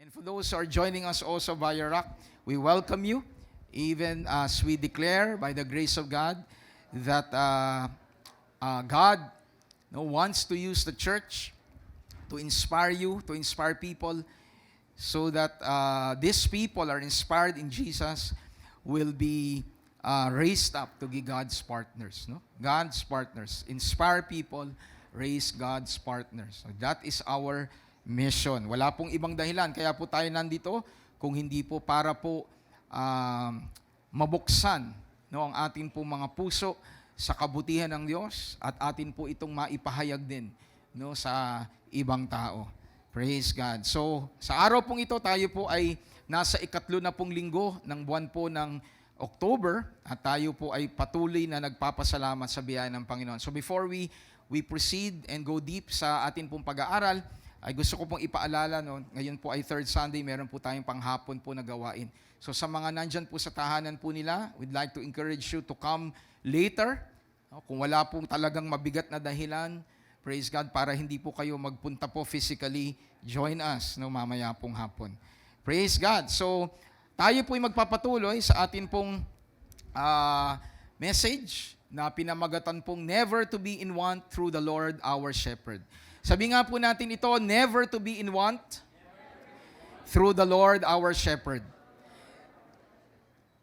And for those who are joining us also via Rock, we welcome you, even as we declare by the grace of God that God wants to use the church to inspire you, to inspire people, so that these people are inspired in Jesus, will be raised up to be God's partners. No? God's partners. Inspire people, raise God's partners. So that is our mission. Wala pong ibang dahilan. Kaya po tayo nandito kung hindi po para po mabuksan ang ating po mga puso sa kabutihan ng Diyos at atin po itong maipahayag din sa ibang tao. Praise God. So, sa araw pong ito, tayo po ay nasa 3 na pong linggo ng buwan po ng October at tayo po ay patuloy na nagpapasalamat sa biyaya ng Panginoon. So, before we proceed and go deep sa atin pong pag-aaral, ay gusto ko pong ipaalala, ngayon po ay third Sunday, meron po tayong panghapon po na gawain. So sa mga nandyan po sa tahanan po nila, we'd like to encourage you to come later. Kung wala pong talagang mabigat na dahilan, praise God, para hindi po kayo magpunta po physically, join us mamaya pong hapon. Praise God. So tayo po ay magpapatuloy sa atin pong message na pinamagatan pong Never to be in want through the Lord our Shepherd. Sabi nga po natin ito, never to be in want through the Lord our Shepherd.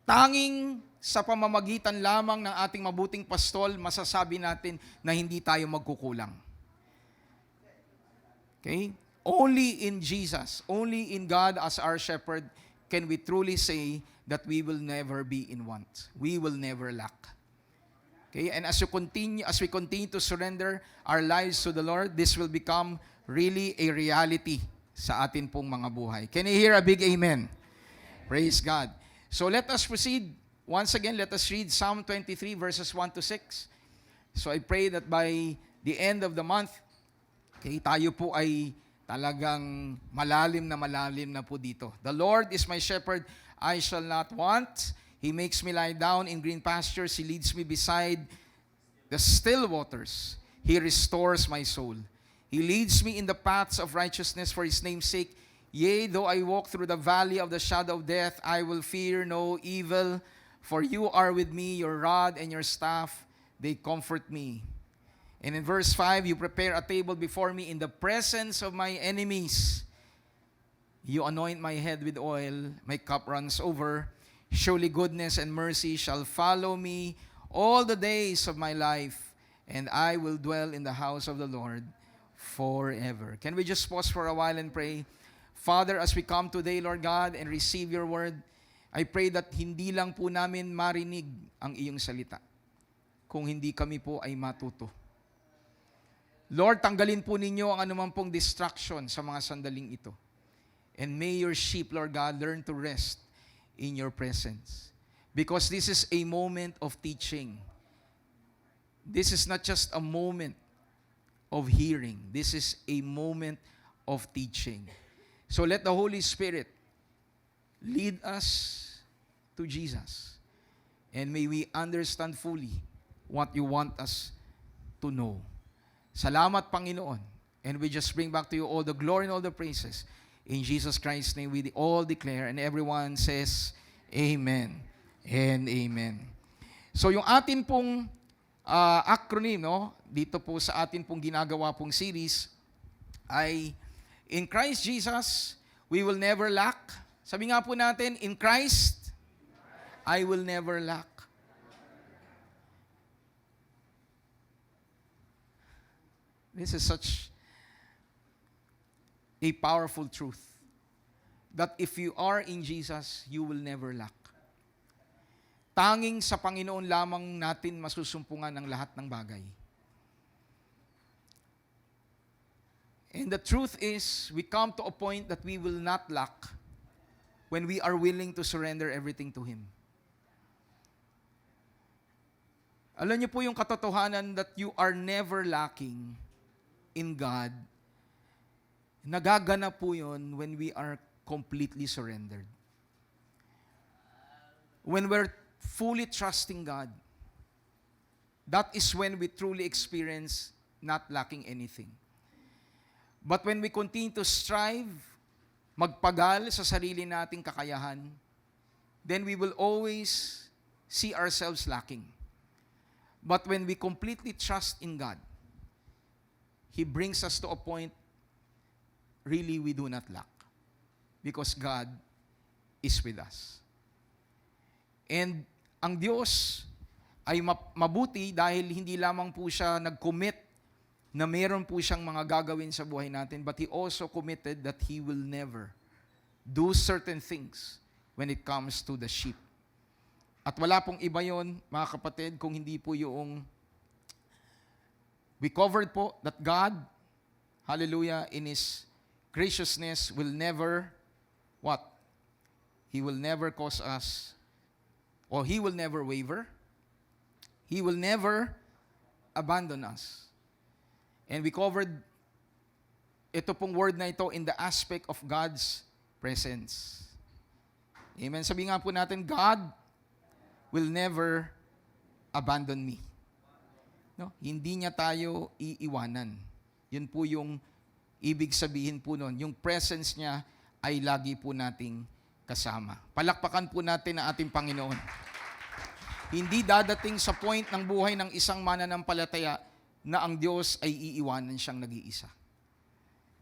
Tanging sa pamamagitan lamang ng ating mabuting pastol, masasabi natin na hindi tayo magkukulang. Okay? Only in Jesus, only in God as our Shepherd, can we truly say that we will never be in want. We will never lack. Okay, and as we continue to surrender our lives to the Lord, this will become really a reality sa atin pong mga buhay. Can you hear a big amen? Praise God. So let us proceed. Once again, let us read Psalm 23 verses 1 to 6. So I pray that by the end of the month, okay, tayo po ay talagang malalim na po dito. The Lord is my shepherd, I shall not want. He makes me lie down in green pastures. He leads me beside the still waters. He restores my soul. He leads me in the paths of righteousness for His name's sake. Yea, though I walk through the valley of the shadow of death, I will fear no evil, for you are with me, your rod and your staff, they comfort me. And in verse 5, you prepare a table before me in the presence of my enemies. You anoint my head with oil, my cup runs over. Surely goodness and mercy shall follow me all the days of my life, and I will dwell in the house of the Lord forever. Can we just pause for a while and pray? Father, as we come today, Lord God, and receive your word, I pray that hindi lang po namin marinig ang iyong salita, kung hindi kami po ay matuto. Lord, tanggalin po ninyo ang anumang pong distraction sa mga sandaling ito. And may your sheep, Lord God, learn to rest in your presence. Because this is a moment of teaching. This is not just a moment of hearing. This is a moment of teaching. So let the Holy Spirit lead us to Jesus. And may we understand fully what you want us to know. Salamat, Panginoon. And we just bring back to you all the glory and all the praises. In Jesus Christ's name, we all declare, and everyone says, Amen and Amen. So yung atin pong acronym, dito po sa atin pong ginagawa pong series, ay in Christ Jesus, we will never lack. Sabi nga po natin, in Christ, I will never lack. This is such a powerful truth that if you are in Jesus, you will never lack. Tanging sa Panginoon lamang natin masusumpungan ng lahat ng bagay. And the truth is, we come to a point that we will not lack when we are willing to surrender everything to Him. Alam niyo po yung katotohanan that you are never lacking in God. Nagaganap po yun when we are completely surrendered. When we're fully trusting God, that is when we truly experience not lacking anything. But when we continue to strive magpagal sa sarili nating kakayahan, then we will always see ourselves lacking. But when we completely trust in God, He brings us to a point, really we do not lack. Because God is with us. And ang Diyos ay mabuti dahil hindi lamang po siya nag-commit na meron po siyang mga gagawin sa buhay natin, but He also committed that He will never do certain things when it comes to the sheep. At wala pong iba yon, mga kapatid, kung hindi po yung we covered po that God, hallelujah, in His graciousness will never, what? He will never cause us, or He will never waver. He will never abandon us. And we covered ito pong word na ito in the aspect of God's presence. Amen. Sabi nga po natin, God will never abandon me. No? Hindi niya tayo iiwanan. Yun po yung ibig sabihin po nun. Yung presence niya ay lagi po nating kasama. Palakpakan po natin ang ating Panginoon. Hindi dadating sa point ng buhay ng isang mananampalataya na ang Diyos ay iiwanan siyang nag-iisa.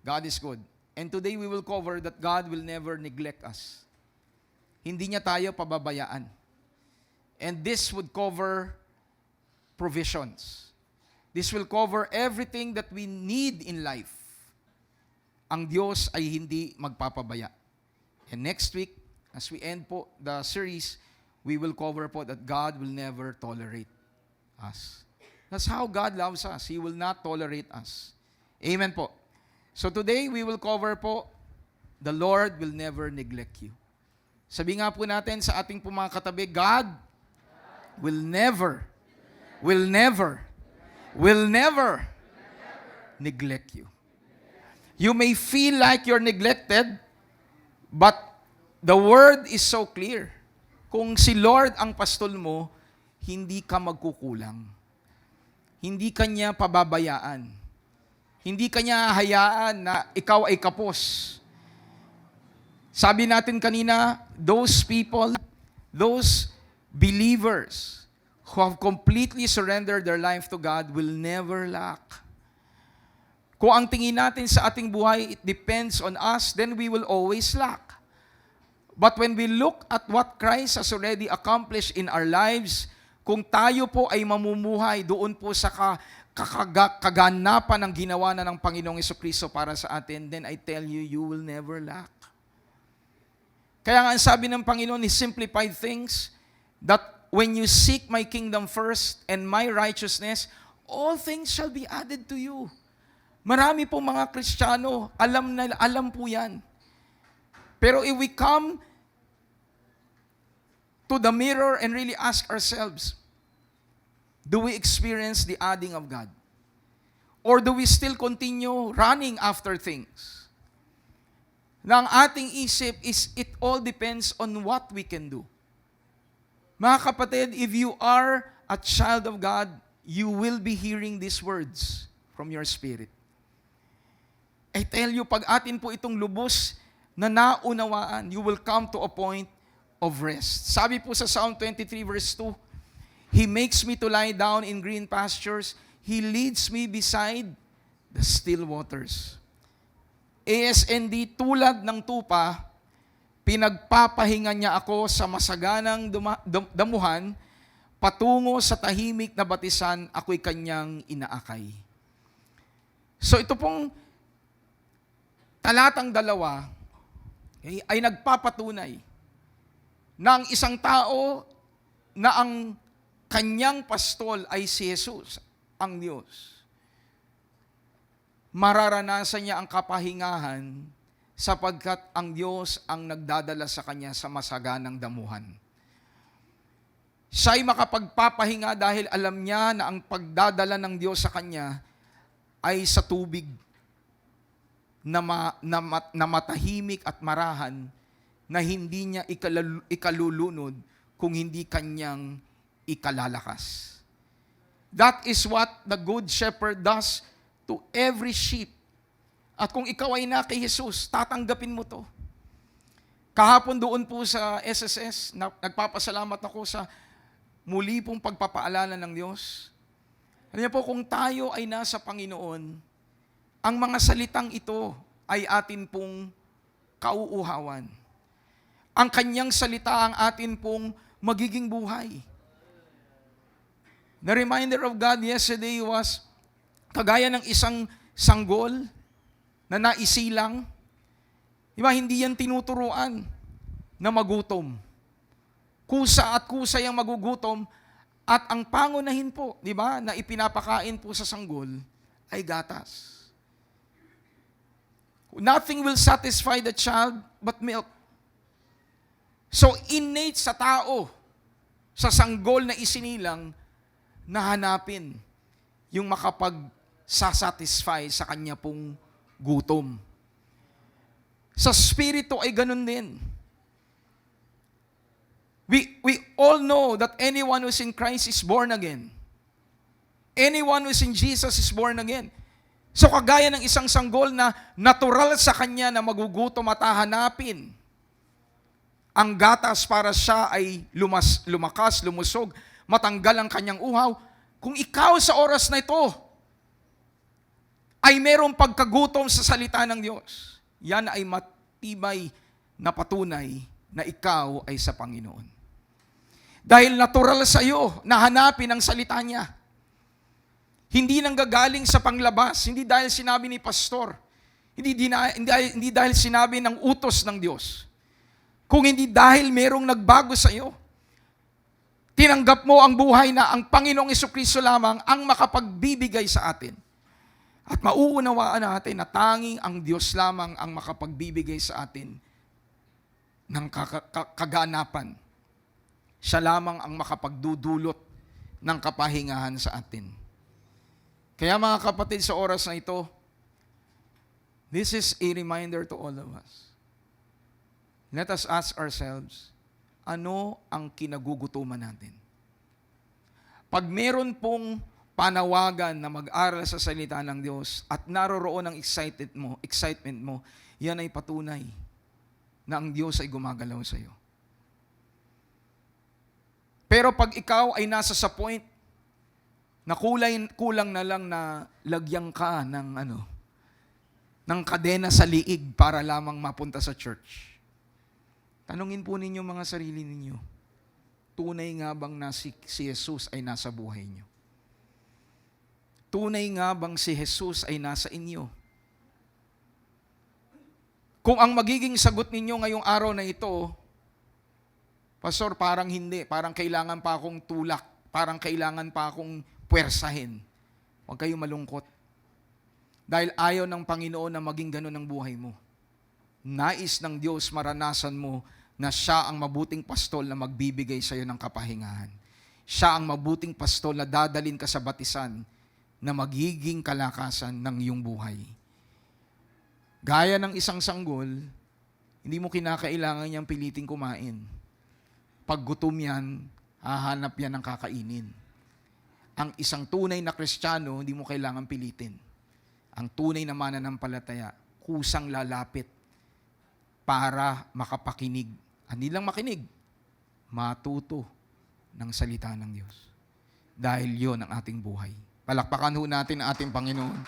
God is good. And today we will cover that God will never neglect us. Hindi niya tayo pababayaan. And this would cover provisions. This will cover everything that we need in life. Ang Diyos ay hindi magpapabaya. And next week, as we end po the series, we will cover po that God will never tolerate us. That's how God loves us. He will not tolerate us. Amen po. So today, we will cover po, the Lord will never neglect you. Sabi nga po natin sa ating po mga katabi, God will never neglect you. You may feel like you're neglected, but the word is so clear. Kung si Lord ang pastol mo, hindi ka magkukulang. Hindi kanya pababayaan. Hindi kanya hayaan na ikaw ay kapos. Sabi natin kanina, those people, those believers who have completely surrendered their life to God will never lack. Kung ang tingin natin sa ating buhay, it depends on us, then we will always lack. But when we look at what Christ has already accomplished in our lives, kung tayo po ay mamumuhay doon po sa kaganapan ng ginawa na ng Panginoong Jesucristo para sa atin, then I tell you, you will never lack. Kaya nga ang sabi ng Panginoon, He simplified things, that when you seek my kingdom first and my righteousness, all things shall be added to you. Marami po mga Kristiyano, alam po yan. Pero if we come to the mirror and really ask ourselves, do we experience the adding of God? Or do we still continue running after things? Na ang ating isip is, it all depends on what we can do. Mga kapatid, if you are a child of God, you will be hearing these words from your spirit. I tell you, pag atin po itong lubos na naunawaan, you will come to a point of rest. Sabi po sa Psalm 23 verse 2, He makes me to lie down in green pastures. He leads me beside the still waters. ASND, tulad ng tupa, pinagpapahinga niya ako sa masaganang damuhan, patungo sa tahimik na batisan, ako'y kanyang inaakay. So ito pong talatang 2 ay nagpapatunay na ang isang tao na ang kanyang pastol ay si Jesus, ang Diyos. Mararanasan niya ang kapahingahan sapagkat ang Diyos ang nagdadala sa kanya sa masaganang damuhan. Siya'y makapagpapahinga dahil alam niya na ang pagdadala ng Diyos sa kanya ay sa tubig na matahimik at marahan na hindi niya ikalulunod kung hindi kanyang ikalalakas. That is what the good shepherd does to every sheep. At kung ikaw ay na kay Jesus, tatanggapin mo to. Kahapon doon po sa SSS, nagpapasalamat ako sa muli pong pagpapaalala ng Diyos. Alam niyo po, kung tayo ay nasa Panginoon, ang mga salitang ito ay atin pong kauuhawan. Ang kanyang salita ang atin pong magiging buhay. The reminder of God yesterday was kagaya ng isang sanggol na naisilang. Diba, hindi yan tinuturuan na magutom. Kusa at kusa yung magugutom at ang pangunahin po, di ba, na ipinapakain po sa sanggol ay gatas. Nothing will satisfy the child but milk. So innate sa tao, sa sanggol na isinilang, na hanapin yung makapag-satisfy sa kanya pong gutom. Sa spirito ay ganun din. We all know that anyone who's in Christ is born again. Anyone who's in Jesus is born again. So kagaya ng isang sanggol na natural sa kanya na magugutom at hahanapin ang gatas para siya ay lumakas, lumusog, matanggal ang kanyang uhaw. Kung ikaw sa oras na ito ay merong pagkagutom sa salita ng Diyos, yan ay matibay na patunay na ikaw ay sa Panginoon. Dahil natural sa iyo na hanapin ang salita niya. Hindi nanggagaling sa panglabas, hindi dahil sinabi ni pastor, hindi dahil sinabi ng utos ng Diyos. Kung hindi dahil merong nagbago sa iyo. Tinanggap mo ang buhay na ang Panginoong Jesucristo lamang ang makapagbibigay sa atin. At mauunawaan natin na tanging ang Diyos lamang ang makapagbibigay sa atin ng kaganapan. Siya lamang ang makapagdudulot ng kapahingahan sa atin. Kaya mga kapatid, sa oras na ito, this is a reminder to all of us. Let us ask ourselves, ano ang kinagugutuman natin? Pag meron pong panawagan na mag-aral sa salita ng Diyos at naroroon ang excitement mo, yan ay patunay na ang Diyos ay gumagalaw sa iyo. Pero pag ikaw ay nasa sa point na kulang na lang na lagyan ka ng kadena sa liig para lamang mapunta sa church. Tanungin po ninyo mga sarili ninyo, tunay nga bang si Jesus ay nasa buhay niyo? Tunay nga bang si Jesus ay nasa inyo? Kung ang magiging sagot ninyo ngayong araw na ito, Pastor, parang hindi, parang kailangan pa akong tulak, parang kailangan pa akong puwersahin. Huwag kayong malungkot. Dahil ayaw ng Panginoon na maging ganun ang buhay mo. Nais ng Diyos maranasan mo na siya ang mabuting pastol na magbibigay sa iyo ng kapahingahan. Siya ang mabuting pastol na dadalin ka sa batisan na magiging kalakasan ng iyong buhay. Gaya ng isang sanggol, hindi mo kinakailangan niyang piliting kumain. Pag gutom yan, hahanap yan ng kakainin. Ang isang tunay na Kristiyano, hindi mo kailangan pilitin. Ang tunay na mananampalataya, kusang lalapit para makapakinig. Hindi lang makinig, matuto ng salita ng Diyos. Dahil yon ang ating buhay. Palakpakan ho natin ang ating Panginoon.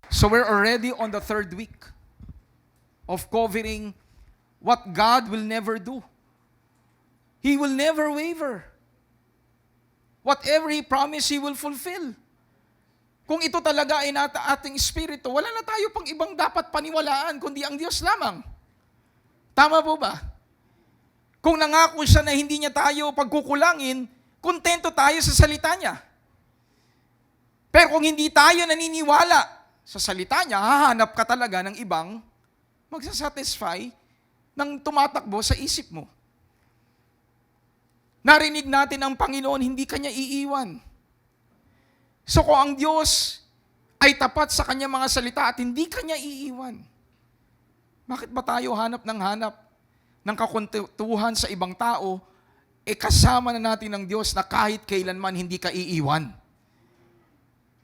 So we're already on the 3rd week of covering what God will never do. He will never waver. Whatever He promised, He will fulfill. Kung ito talaga ay ating espiritu, wala na tayo pang ibang dapat paniwalaan, kundi ang Diyos lamang. Tama po ba? Kung nangako siya na hindi niya tayo pagkukulangin, kontento tayo sa salita niya. Pero kung hindi tayo naniniwala sa salita niya, hahanap ka talaga ng ibang magsasatisfy ng tumatakbo sa isip mo. Narinig natin ang Panginoon, hindi Kanya iiwan. So kung ang Diyos ay tapat sa Kanyang mga salita at hindi Kanya iiwan, bakit ba tayo hanap ng kakuntuhan sa ibang tao, kasama na natin ng Diyos na kahit kailanman hindi ka iiwan?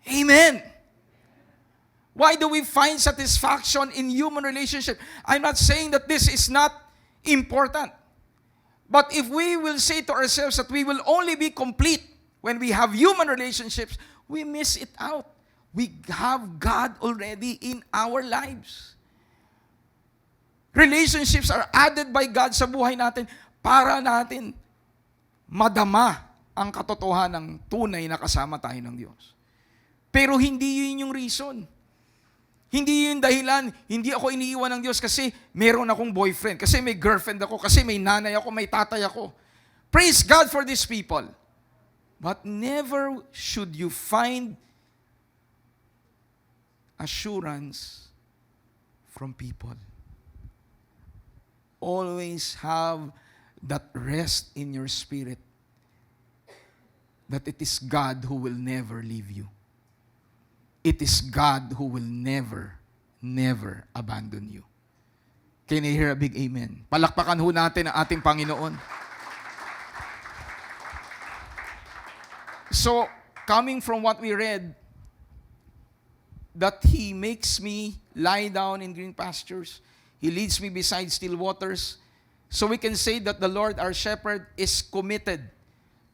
Amen! Why do we find satisfaction in human relationship? I'm not saying that this is not important. But if we will say to ourselves that we will only be complete when we have human relationships, we miss it out. We have God already in our lives. Relationships are added by God sa buhay natin para natin madama ang katotohanan ng tunay na kasama tayo ng Diyos. Pero hindi yun yung reason. Hindi yun dahilan. Hindi ako iniiwan ng Diyos kasi meron akong boyfriend, kasi may girlfriend ako, kasi may nanay ako, may tatay ako. Praise God for these people. But never should you find assurance from people. Always have that rest in your spirit that it is God who will never leave you. It is God who will never, never abandon you. Can I hear a big amen? Palakpakan ho natin ang ating Panginoon. So, coming from what we read, that He makes me lie down in green pastures. He leads me beside still waters. So we can say that the Lord our shepherd is committed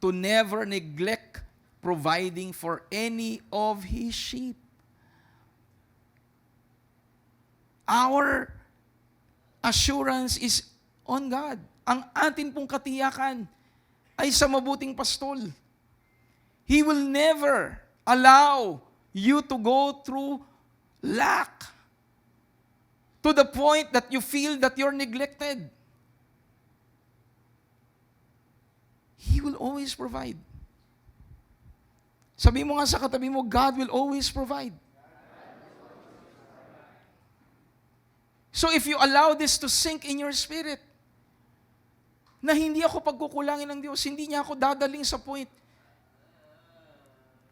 to never neglect providing for any of His sheep. Our assurance is on God. Ang atin pong katiyakan ay sa mabuting pastol. He will never allow you to go through lack to the point that you feel that you're neglected. He will always provide. Sabi mo nga sa katabi mo, God will always provide. So if you allow this to sink in your spirit, na hindi ako pagkukulangin ng Diyos, hindi niya ako dadaling sa point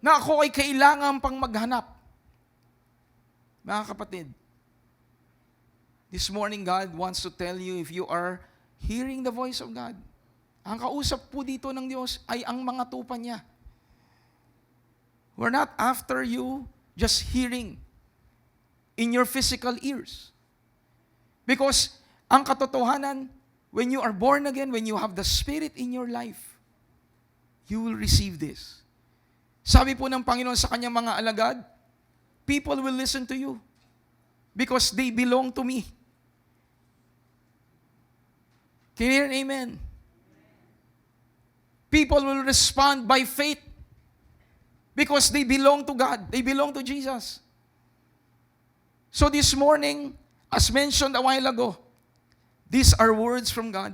na ako ay kailangan pang maghanap. Mga kapatid, this morning God wants to tell you if you are hearing the voice of God. Ang kausap po dito ng Diyos ay ang mga tupa niya. We're not after you just hearing in your physical ears. Because ang katotohanan, when you are born again, when you have the Spirit in your life, you will receive this. Sabi po ng Panginoon sa kanyang mga alagad, people will listen to you because they belong to me. Can you hear an amen? People will respond by faith because they belong to God. They belong to Jesus. So this morning, as mentioned a while ago, these are words from God.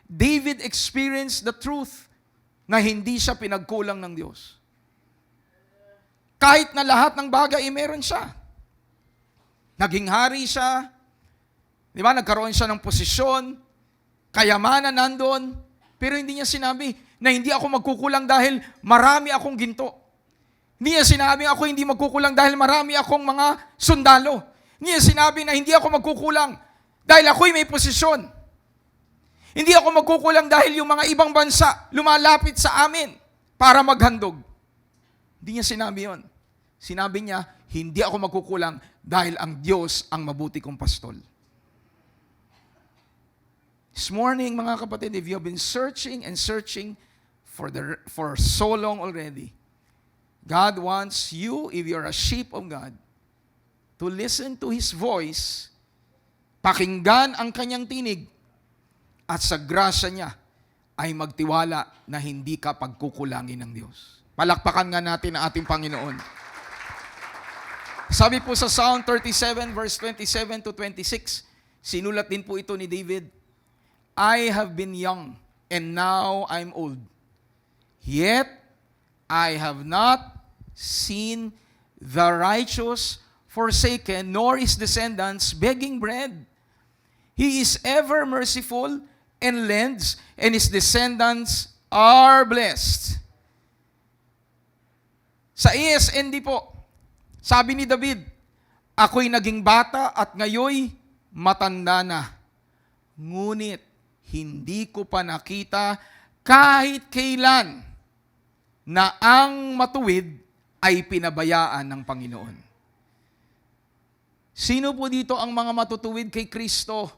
David experienced the truth na hindi siya pinagkulang ng Diyos. Kahit na lahat ng bagay ay meron siya. Naging hari siya, di ba? Nagkaroon siya ng posisyon, kayamanan nandun, pero hindi niya sinabi na hindi ako magkukulang dahil marami akong ginto. Hindi niya sinabi ako hindi magkukulang dahil marami akong mga sundalo. Hindi niya sinabi na hindi ako magkukulang dahil ako'y may posisyon. Hindi ako magkukulang dahil yung mga ibang bansa lumalapit sa amin para maghandog. Hindi niya sinabi yon. Sinabi niya, hindi ako magkukulang dahil ang Diyos ang mabuti kong pastol. This morning, mga kapatid, if you have been searching and searching for so long already, God wants you, if you're a sheep of God, to listen to His voice, pakinggan ang kanyang tinig, at sa grasya niya ay magtiwala na hindi ka pagkukulangin ng Diyos. Palakpakan nga natin ang ating Panginoon. Sabi po sa Psalm 37 verse 27 to 26, sinulat din po ito ni David, I have been young and now I'm old. Yet I have not seen the righteous forsaken, nor his descendants begging bread. He is ever merciful and lends, and his descendants are blessed. Sa ESND po, sabi ni David, ako'y naging bata at ngayoy matanda na. Ngunit hindi ko pa nakita kahit kailan na ang matuwid ay pinabayaan ng Panginoon. Sino po dito ang mga matutuwid kay Kristo?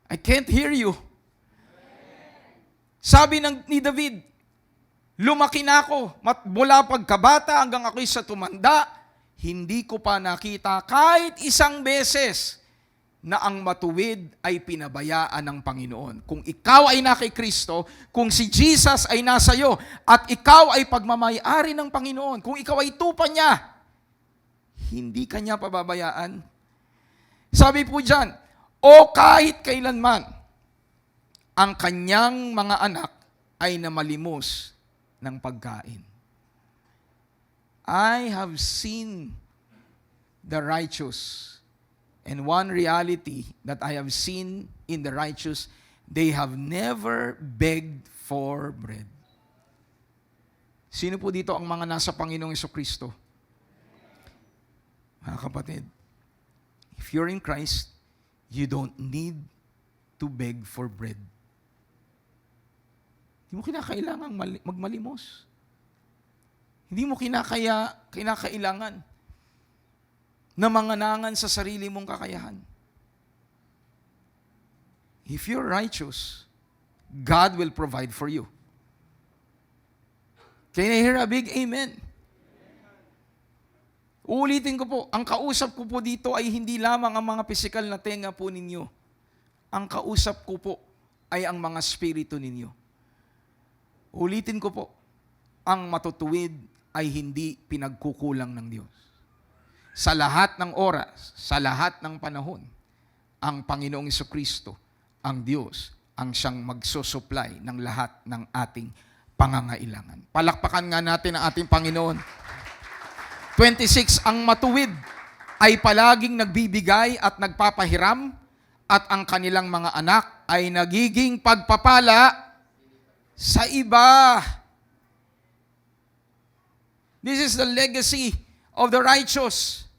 I can't hear you. Sabi ni David, lumaki na ako, mula pagkabata hanggang ako'y sa tumanda, hindi ko pa nakita kahit isang beses na ang matuwid ay pinabayaan ng Panginoon. Kung ikaw ay na kay Kristo, kung si Jesus ay nasa iyo, at ikaw ay pagmamayari ng Panginoon, kung ikaw ay tupa niya, hindi ka niya pababayaan. Sabi po dyan, o kahit kailanman, ang kanyang mga anak ay namalimos ng pagkain. I have seen the righteous. And one reality that I have seen in the righteous, they have never begged for bread. Sino po dito ang mga nasa Panginoong Jesucristo? Mga kapatid, if you're in Christ, you don't need to beg for bread. Hindi mo kinakailangan magmalimos. Hindi mo kinakailangan na manganangan sa sarili mong kakayahan. If you're righteous, God will provide for you. Can I hear a big amen? Uulitin ko po, ang kausap ko po dito ay hindi lamang ang mga pisikal na tenga po ninyo. Ang kausap ko po ay ang mga spirito ninyo. Ulitin ko po, ang matutuwid ay hindi pinagkukulang ng Diyos. Sa lahat ng oras, sa lahat ng panahon, ang Panginoong Jesucristo, ang Diyos, ang siyang magsusupply ng lahat ng ating pangangailangan. Palakpakan nga natin ang ating Panginoon. 26, ang matuwid ay palaging nagbibigay at nagpapahiram, at ang kanilang mga anak ay nagiging pagpapala sa iba. This is the legacy of the righteous.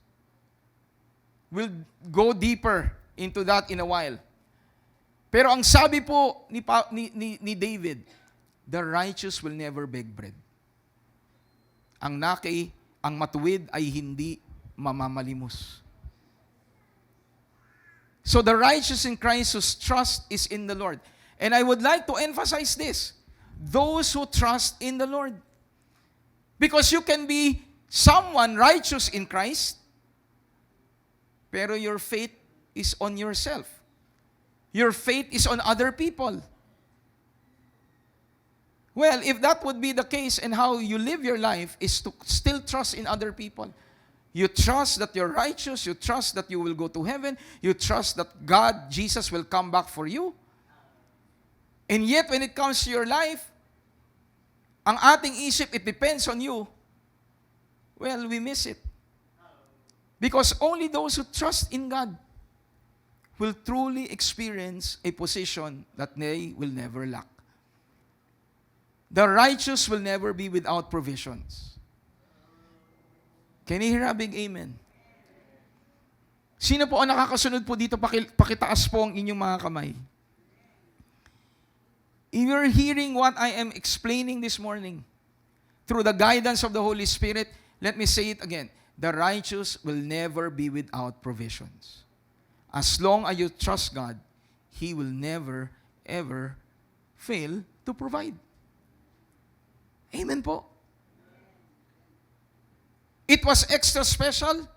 We'll go deeper into that in a while. Pero ang sabi po ni David, the righteous will never beg bread. Ang matuwid ay hindi mamamalimos. So the righteous in Christ whose trust is in the Lord. And I would like to emphasize this. Those who trust in the Lord. Because you can be someone righteous in Christ, pero your faith is on yourself. Your faith is on other people. Well, if that would be the case, and how you live your life is to still trust in other people. You trust that you're righteous, you trust that you will go to heaven, you trust that God, Jesus will come back for you. And yet, when it comes to your life, ang ating isip, it depends on you. Well, we miss it. Because only those who trust in God will truly experience a position that they will never lack. The righteous will never be without provisions. Can you hear a big amen? Sino po ang nakakasunod po dito? Pakitaas po ang inyong mga kamay. If you're hearing what I am explaining this morning, through the guidance of the Holy Spirit, let me say it again. The righteous will never be without provisions. As long as you trust God, He will never, ever fail to provide. Amen po. It was extra special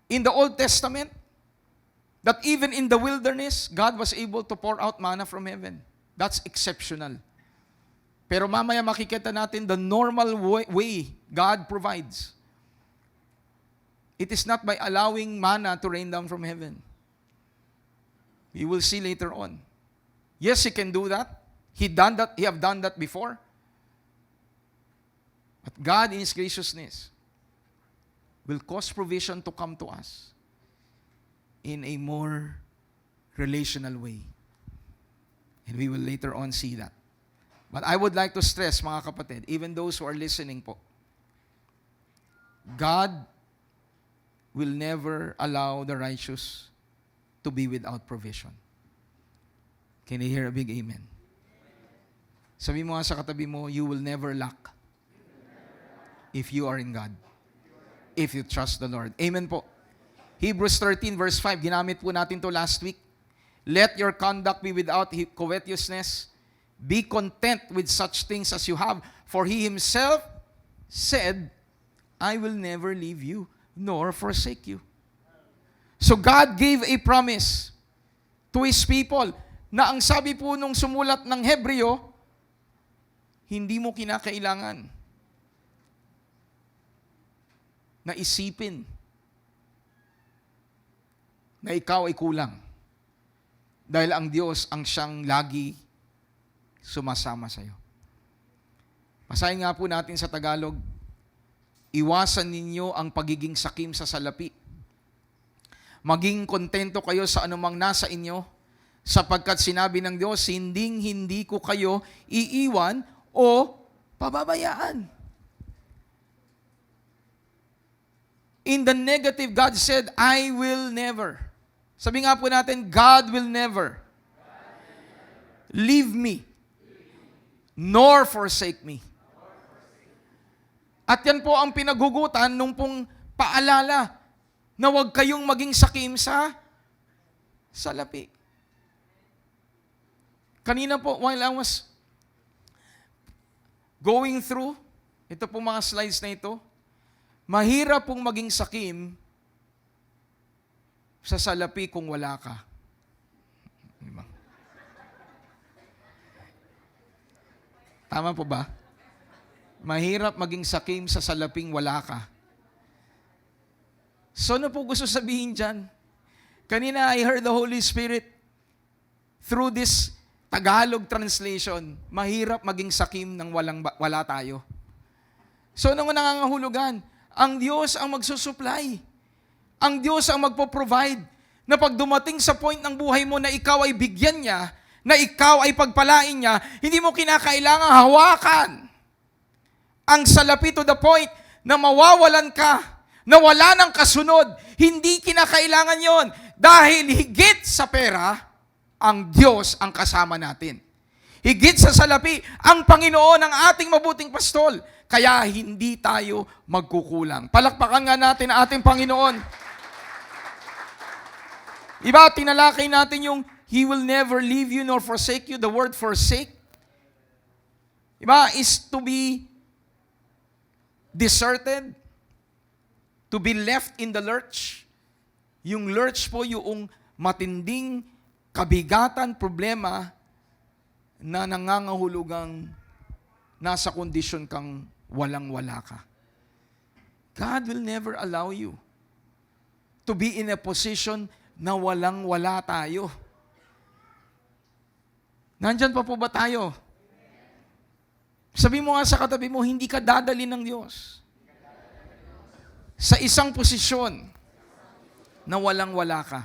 in the Old Testament that even in the wilderness, God was able to pour out manna from heaven. That's exceptional. Pero mamaya makikita natin the normal way God provides. It is not by allowing manna to rain down from heaven. We will see later on. Yes, He can do that. He have done that before. But God in His graciousness will cause provision to come to us in a more relational way. And we will later on see that. But I would like to stress, mga kapatid, even those who are listening po, God will never allow the righteous to be without provision. Can you hear a big amen? Sabi mo nga sa katabi mo, you will never lack if you are in God. if you trust the Lord. Amen po. Hebrews 13 verse 5, ginamit po natin to last week. Let your conduct be without covetousness. Be content with such things as you have, for He Himself said, I will never leave you nor forsake you. So God gave a promise to His people na ang sabi po nung sumulat ng Hebreo, hindi mo kinakailangan na isipin na ikaw ay kulang. Dahil ang Diyos ang siyang lagi sumasama sa iyo. Basahin nga po natin sa Tagalog, iwasan ninyo ang pagiging sakim sa salapi. Maging kontento kayo sa anumang nasa inyo, sapagkat sinabi ng Diyos, hindi ko kayo iiwan o pababayaan. In the negative, God said, I will never. Sabi nga po natin, God will never leave me, nor forsake me. At yan po ang pinaghugutan nung pong paalala na huwag kayong maging sakim sa salapi. Kanina po, while I was going through, ito po mga slides na ito, mahirap pong maging sakim sa salapi kung wala ka. Diba? Tama po ba? Mahirap maging sakim sa salaping wala ka. So ano po gusto sabihin dyan? Kanina I heard the Holy Spirit through this Tagalog translation, mahirap maging sakim ng wala tayo. So ano nga nangangahulugan? Ang Diyos ang magsusupply. Ang Diyos ang magpo-provide. Na pag dumating sa point ng buhay mo na ikaw ay bigyan niya, na ikaw ay pagpalain niya, hindi mo kinakailangang hawakan ang salapi to the point na mawawalan ka, na wala ng kasunod. Hindi kinakailangan yon dahil higit sa pera, ang Diyos ang kasama natin. Higit sa salapi, ang Panginoon ang ating mabuting pastol. Kaya hindi tayo magkukulang. Palakpakan nga natin ang ating Panginoon. Iba, tinalakay natin yung He will never leave you nor forsake you. The word forsake, iba, is to be deserted, to be left in the lurch. Yung lurch po, yung matinding kabigatan, problema na nangangahulugang nasa kondisyon kang walang-wala ka. God will never allow you to be in a position na walang-wala tayo. Nandyan pa po ba tayo? Sabi mo nga sa katabi mo, hindi ka dadalhin ng Diyos sa isang posisyon na walang-wala ka.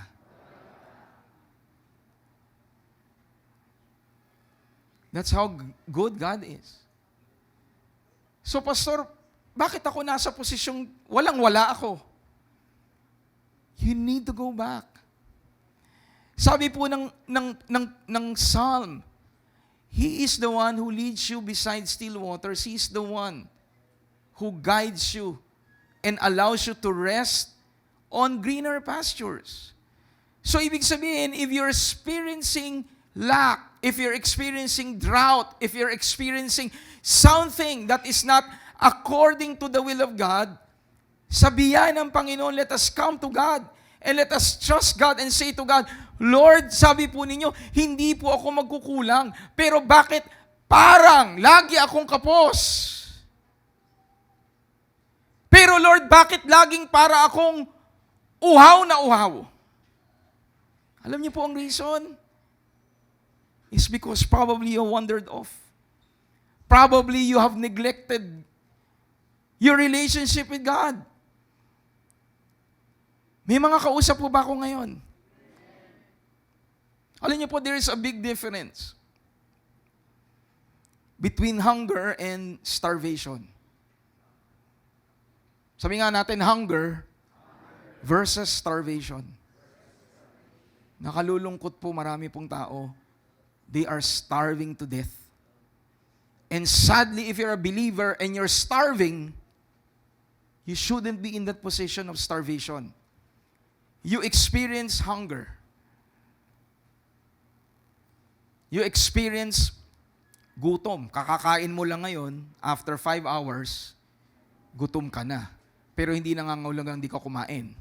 That's how good God is. So, Pastor, bakit ako nasa posisyong walang-wala ako? You need to go back. Sabi po ng Psalm, He is the one who leads you beside still waters. He is the one who guides you and allows you to rest on greener pastures. So, ibig sabihin, if you're experiencing lack, if you're experiencing drought, if you're experiencing something that is not according to the will of God, sabihan ng Panginoon, let us come to God and let us trust God and say to God, Lord, sabi po ninyo, hindi po ako magkukulang. Pero bakit parang lagi akong kapos? Pero Lord, bakit laging para akong uhaw na uhaw? Alam niyo po ang reason? It's because probably you wandered off. Probably you have neglected your relationship with God. May mga kausap po ba ako ngayon? Alam niyo po, there is a big difference between hunger and starvation. Sabi nga natin, hunger versus starvation. Nakalulungkot po marami pong tao. They are starving to death. And sadly, if you're a believer and you're starving, You shouldn't be in that position of starvation. You experience hunger. You experience gutom. Kakakain mo lang ngayon, after 5 hours, gutom ka na. Pero hindi nangangahulugang hindi ka kumain.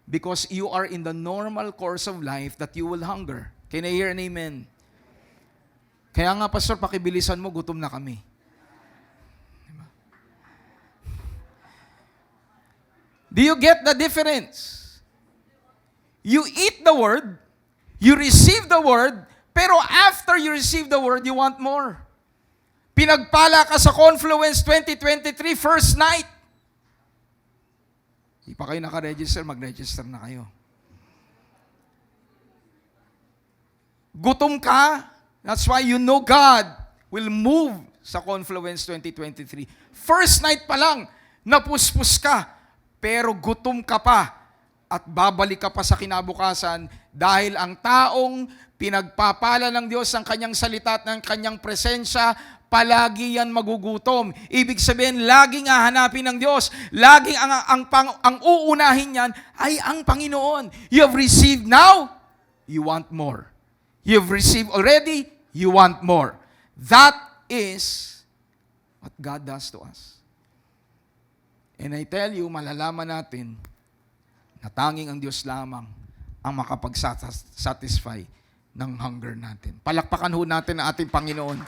Because you are in the normal course of life that you will hunger. Can I hear an amen? Kaya nga, Pastor, pakibilisan mo, gutom na kami. Diba? Do you get the difference? You eat the word, you receive the word, pero after you receive the word, you want more. Pinagpala ka sa Confluence 2023 first night. Di pa kayo naka-register, mag-register na kayo. Gutom ka, that's why you know God will move sa Confluence 2023. First night pa lang, napuspos ka, pero gutom ka pa at babalik ka pa sa kinabukasan dahil ang taong pinagpapala ng Diyos ang kanyang salita at ng kanyang presensya, palagi yan magugutom. Ibig sabihin, laging hahanapin ng Diyos. Laging ang uunahin yan ay ang Panginoon. You have received now, you want more. You have received already, you want more. That is what God does to us. And I tell you, malalaman natin na tanging ang Diyos lamang ang makapag-satisfy ng hunger natin. Palakpakan ho natin ang ating Panginoon.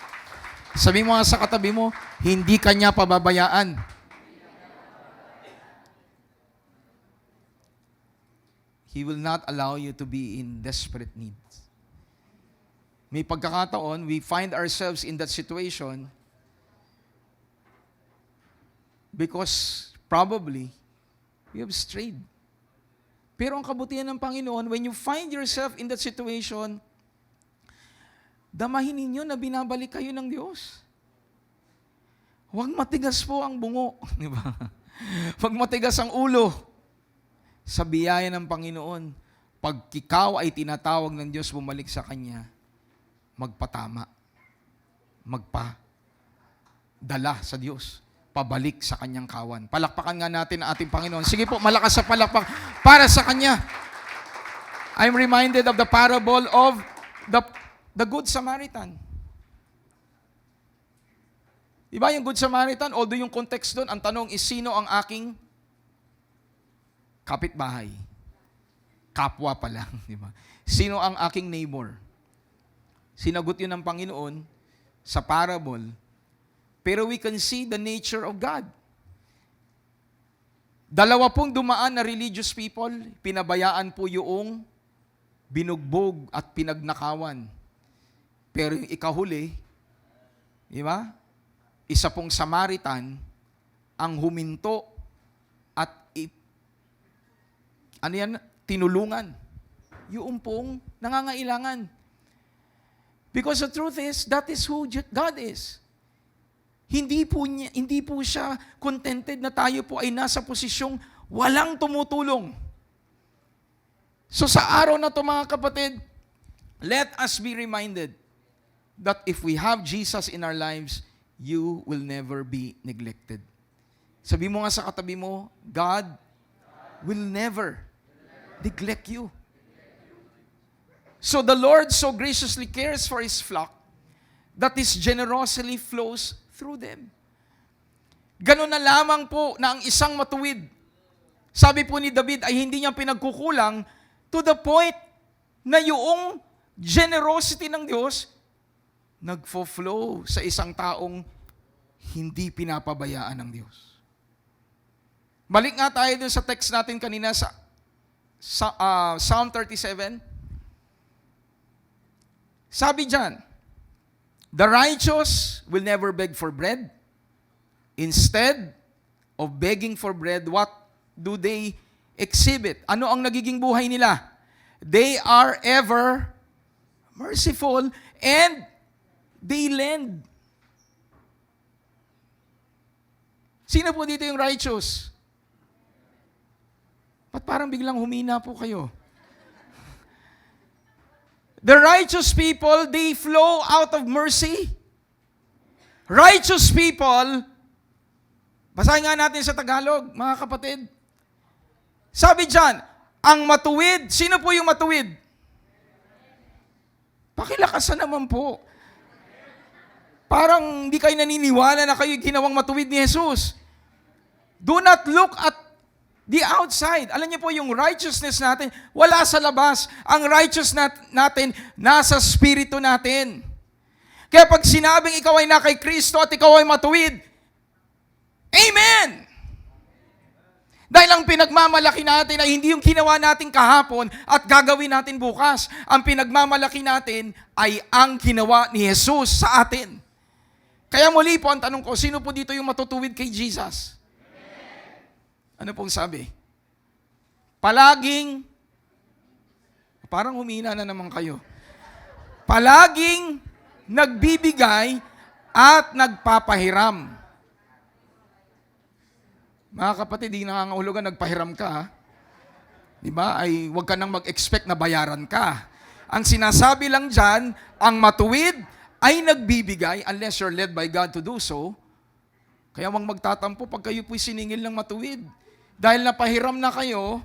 Sabi mo nga sa katabi mo, hindi kanya pababayaan. He will not allow you to be in desperate needs. May pagkakataon, we find ourselves in that situation because probably we have strayed. Pero ang kabutihan ng Panginoon, when you find yourself in that situation, damahin ninyo na binabalik kayo ng Diyos. Huwag matigas po ang bungo. Di ba? Huwag matigas ang ulo. Sa biyaya ng Panginoon, pag ikaw ay tinatawag ng Diyos bumalik sa Kanya, magpatama. Magpadala sa Diyos. Pabalik sa Kanyang kawan. Palakpakan nga natin ang ating Panginoon. Sige po, malakas sa palakpak para sa Kanya. I'm reminded of the parable of the Good Samaritan. Diba yung Good Samaritan? Although yung context doon, ang tanong is, sino ang aking kapitbahay? Kapwa pa lang. Diba? Sino ang aking neighbor? Sinagot yun ng Panginoon sa parable. Pero we can see the nature of God. 2 dumaan na religious people, pinabayaan po yung binugbog at pinagnakawan. Pero yung ikahuli, di ba? Isa pong Samaritan ang huminto at tinulungan yung pong nangangailangan. Because the truth is, that is who God is. Hindi po siya contented na tayo po ay nasa posisyong walang tumutulong. So sa araw na to mga kapatid, let us be reminded that if we have Jesus in our lives, you will never be neglected. Sabi mo nga sa katabi mo, God will never neglect you. So the Lord so graciously cares for His flock that His generosity flows through them. Ganun na lamang po na ang isang matuwid, sabi po ni David, ay hindi niya pinagkukulang to the point na yung generosity ng Diyos nagfo-flow sa isang taong hindi pinapabayaan ng Diyos. Balik nga tayo dun sa text natin kanina sa Psalm 37. Sabi dyan, the righteous will never beg for bread. Instead of begging for bread, what do they exhibit? Ano ang nagiging buhay nila? They are ever merciful and they lend. Sino po dito yung righteous? Ba't parang biglang humina po kayo? The righteous people, they flow out of mercy. Righteous people Basahin nga natin sa Tagalog, mga kapatid. Sabi dyan, ang matuwid, sino po yung matuwid? Pakilakasan naman po. Parang hindi kayo naniniwala na kayo ginawang matuwid ni Jesus. Do not look at the outside. Alam niyo po, yung righteousness natin, wala sa labas. Ang righteousness natin, nasa spirito natin. Kaya pag sinabing ikaw ay na kay Kristo at ikaw ay matuwid, Amen! Dahil ang pinagmamalaki natin ay hindi yung ginawa natin kahapon at gagawin natin bukas. Ang pinagmamalaki natin ay ang ginawa ni Jesus sa atin. Kaya muli po ang tanong ko, sino po dito yung matutuwid kay Jesus? Ano pong sabi? Palaging, parang humina na naman kayo. Palaging nagbibigay at nagpapahiram. Mga kapatid, di nangangahulugan nagpahiram ka. Ha? Di ba? Ay huwag ka nang mag-expect na bayaran ka. Ang sinasabi lang dyan, ang matuwid ay nagbibigay unless you're led by God to do so. Kaya huwag magtatampo pag kayo po'y siningil ng matuwid. Dahil napahiram na kayo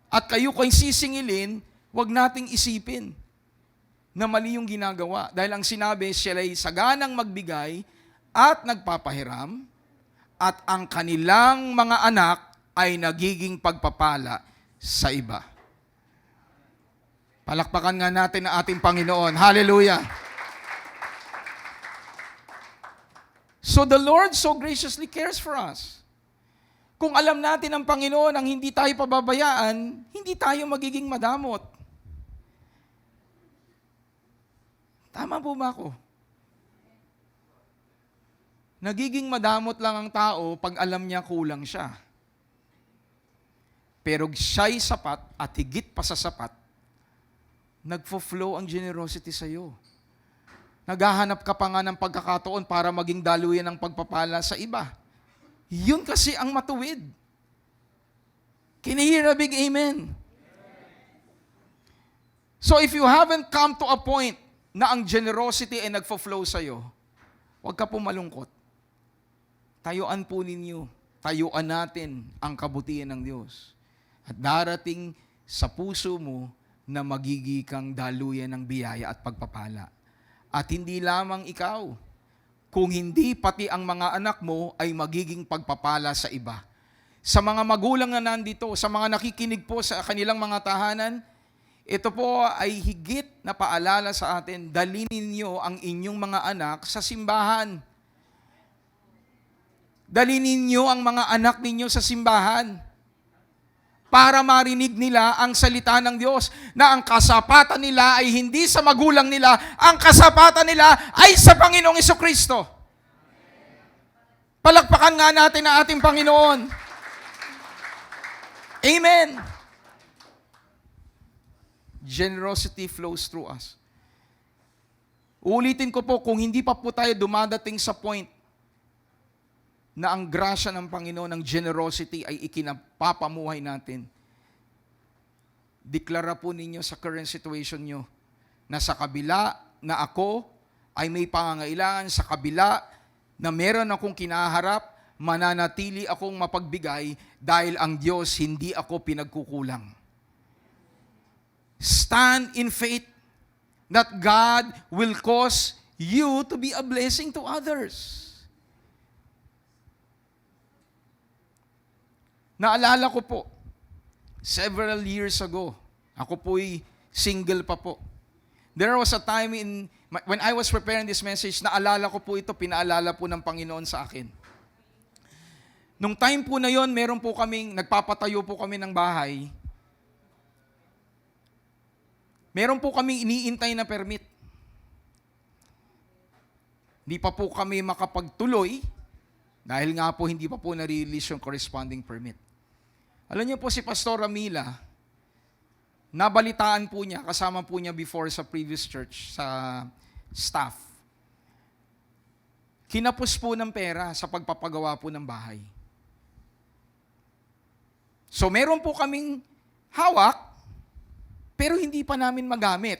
at kayo ko'y sisingilin, huwag nating isipin na mali yung ginagawa. Dahil ang sinabi, sila ay saganang magbigay at nagpapahiram, at ang kanilang mga anak ay nagiging pagpapala sa iba. Palakpakan nga natin ang ating Panginoon. Hallelujah! So the Lord so graciously cares for us. Kung alam natin ng Panginoon ang hindi tayo pababayaan, hindi tayo magiging madamot. Tama po ba ako? Nagiging madamot lang ang tao pag alam niya kulang siya. Pero siya'y sapat at higit pa sa sapat, nagfo-flow ang generosity sa iyo. Naghahanap ka pa nga ng pagkakataon para maging daluyan ng pagpapala sa iba. Yun kasi ang matuwid. Can you hear a big amen? So if you haven't come to a point na ang generosity ay nagfo-flow sa iyo, huwag ka po malungkot. Tayuan po ninyo, tayuan natin ang kabutihan ng Diyos. At darating sa puso mo na magiging kang daluyan ng biyaya at pagpapala. At hindi lamang ikaw, kung hindi pati ang mga anak mo ay magiging pagpapala sa iba. Sa mga magulang na nandito, sa mga nakikinig po sa kanilang mga tahanan, ito po ay higit na paalala sa atin, dalhin ninyo ang inyong mga anak sa simbahan. Dalhin ninyo ang mga anak ninyo sa simbahan para marinig nila ang salita ng Diyos na ang kasapatan nila ay hindi sa magulang nila, ang kasapatan nila ay sa Panginoong Jesucristo. Palakpakan nga natin ang ating Panginoon. Amen. Generosity flows through us. Uulitin ko po, kung hindi pa po tayo dumadating sa point na ang grasya ng Panginoon, ng generosity ay ikinapapamuhay natin, deklara po ninyo sa current situation nyo na sa kabila na ako ay may pangangailangan, sa kabila na meron akong kinaharap, mananatili akong mapagbigay dahil ang Diyos hindi ako pinagkukulang. Stand in faith that God will cause you to be a blessing to others. Naalala ko po, several years ago, ako po'y single pa po. There was a time when I was preparing this message, naalala ko po ito, pinaalala po ng Panginoon sa akin. Nung time po na yon, nagpapatayo po kami ng bahay. Meron po kaming iniintay na permit. Hindi pa po kami makapagtuloy dahil nga po hindi pa po na-release yung corresponding permit. Alam niyo po si Pastor Ramila, nabalitaan po niya, kasama po niya before sa previous church, sa staff. Kinapos po ng pera sa pagpapagawa po ng bahay. So meron po kaming hawak, pero hindi pa namin magamit.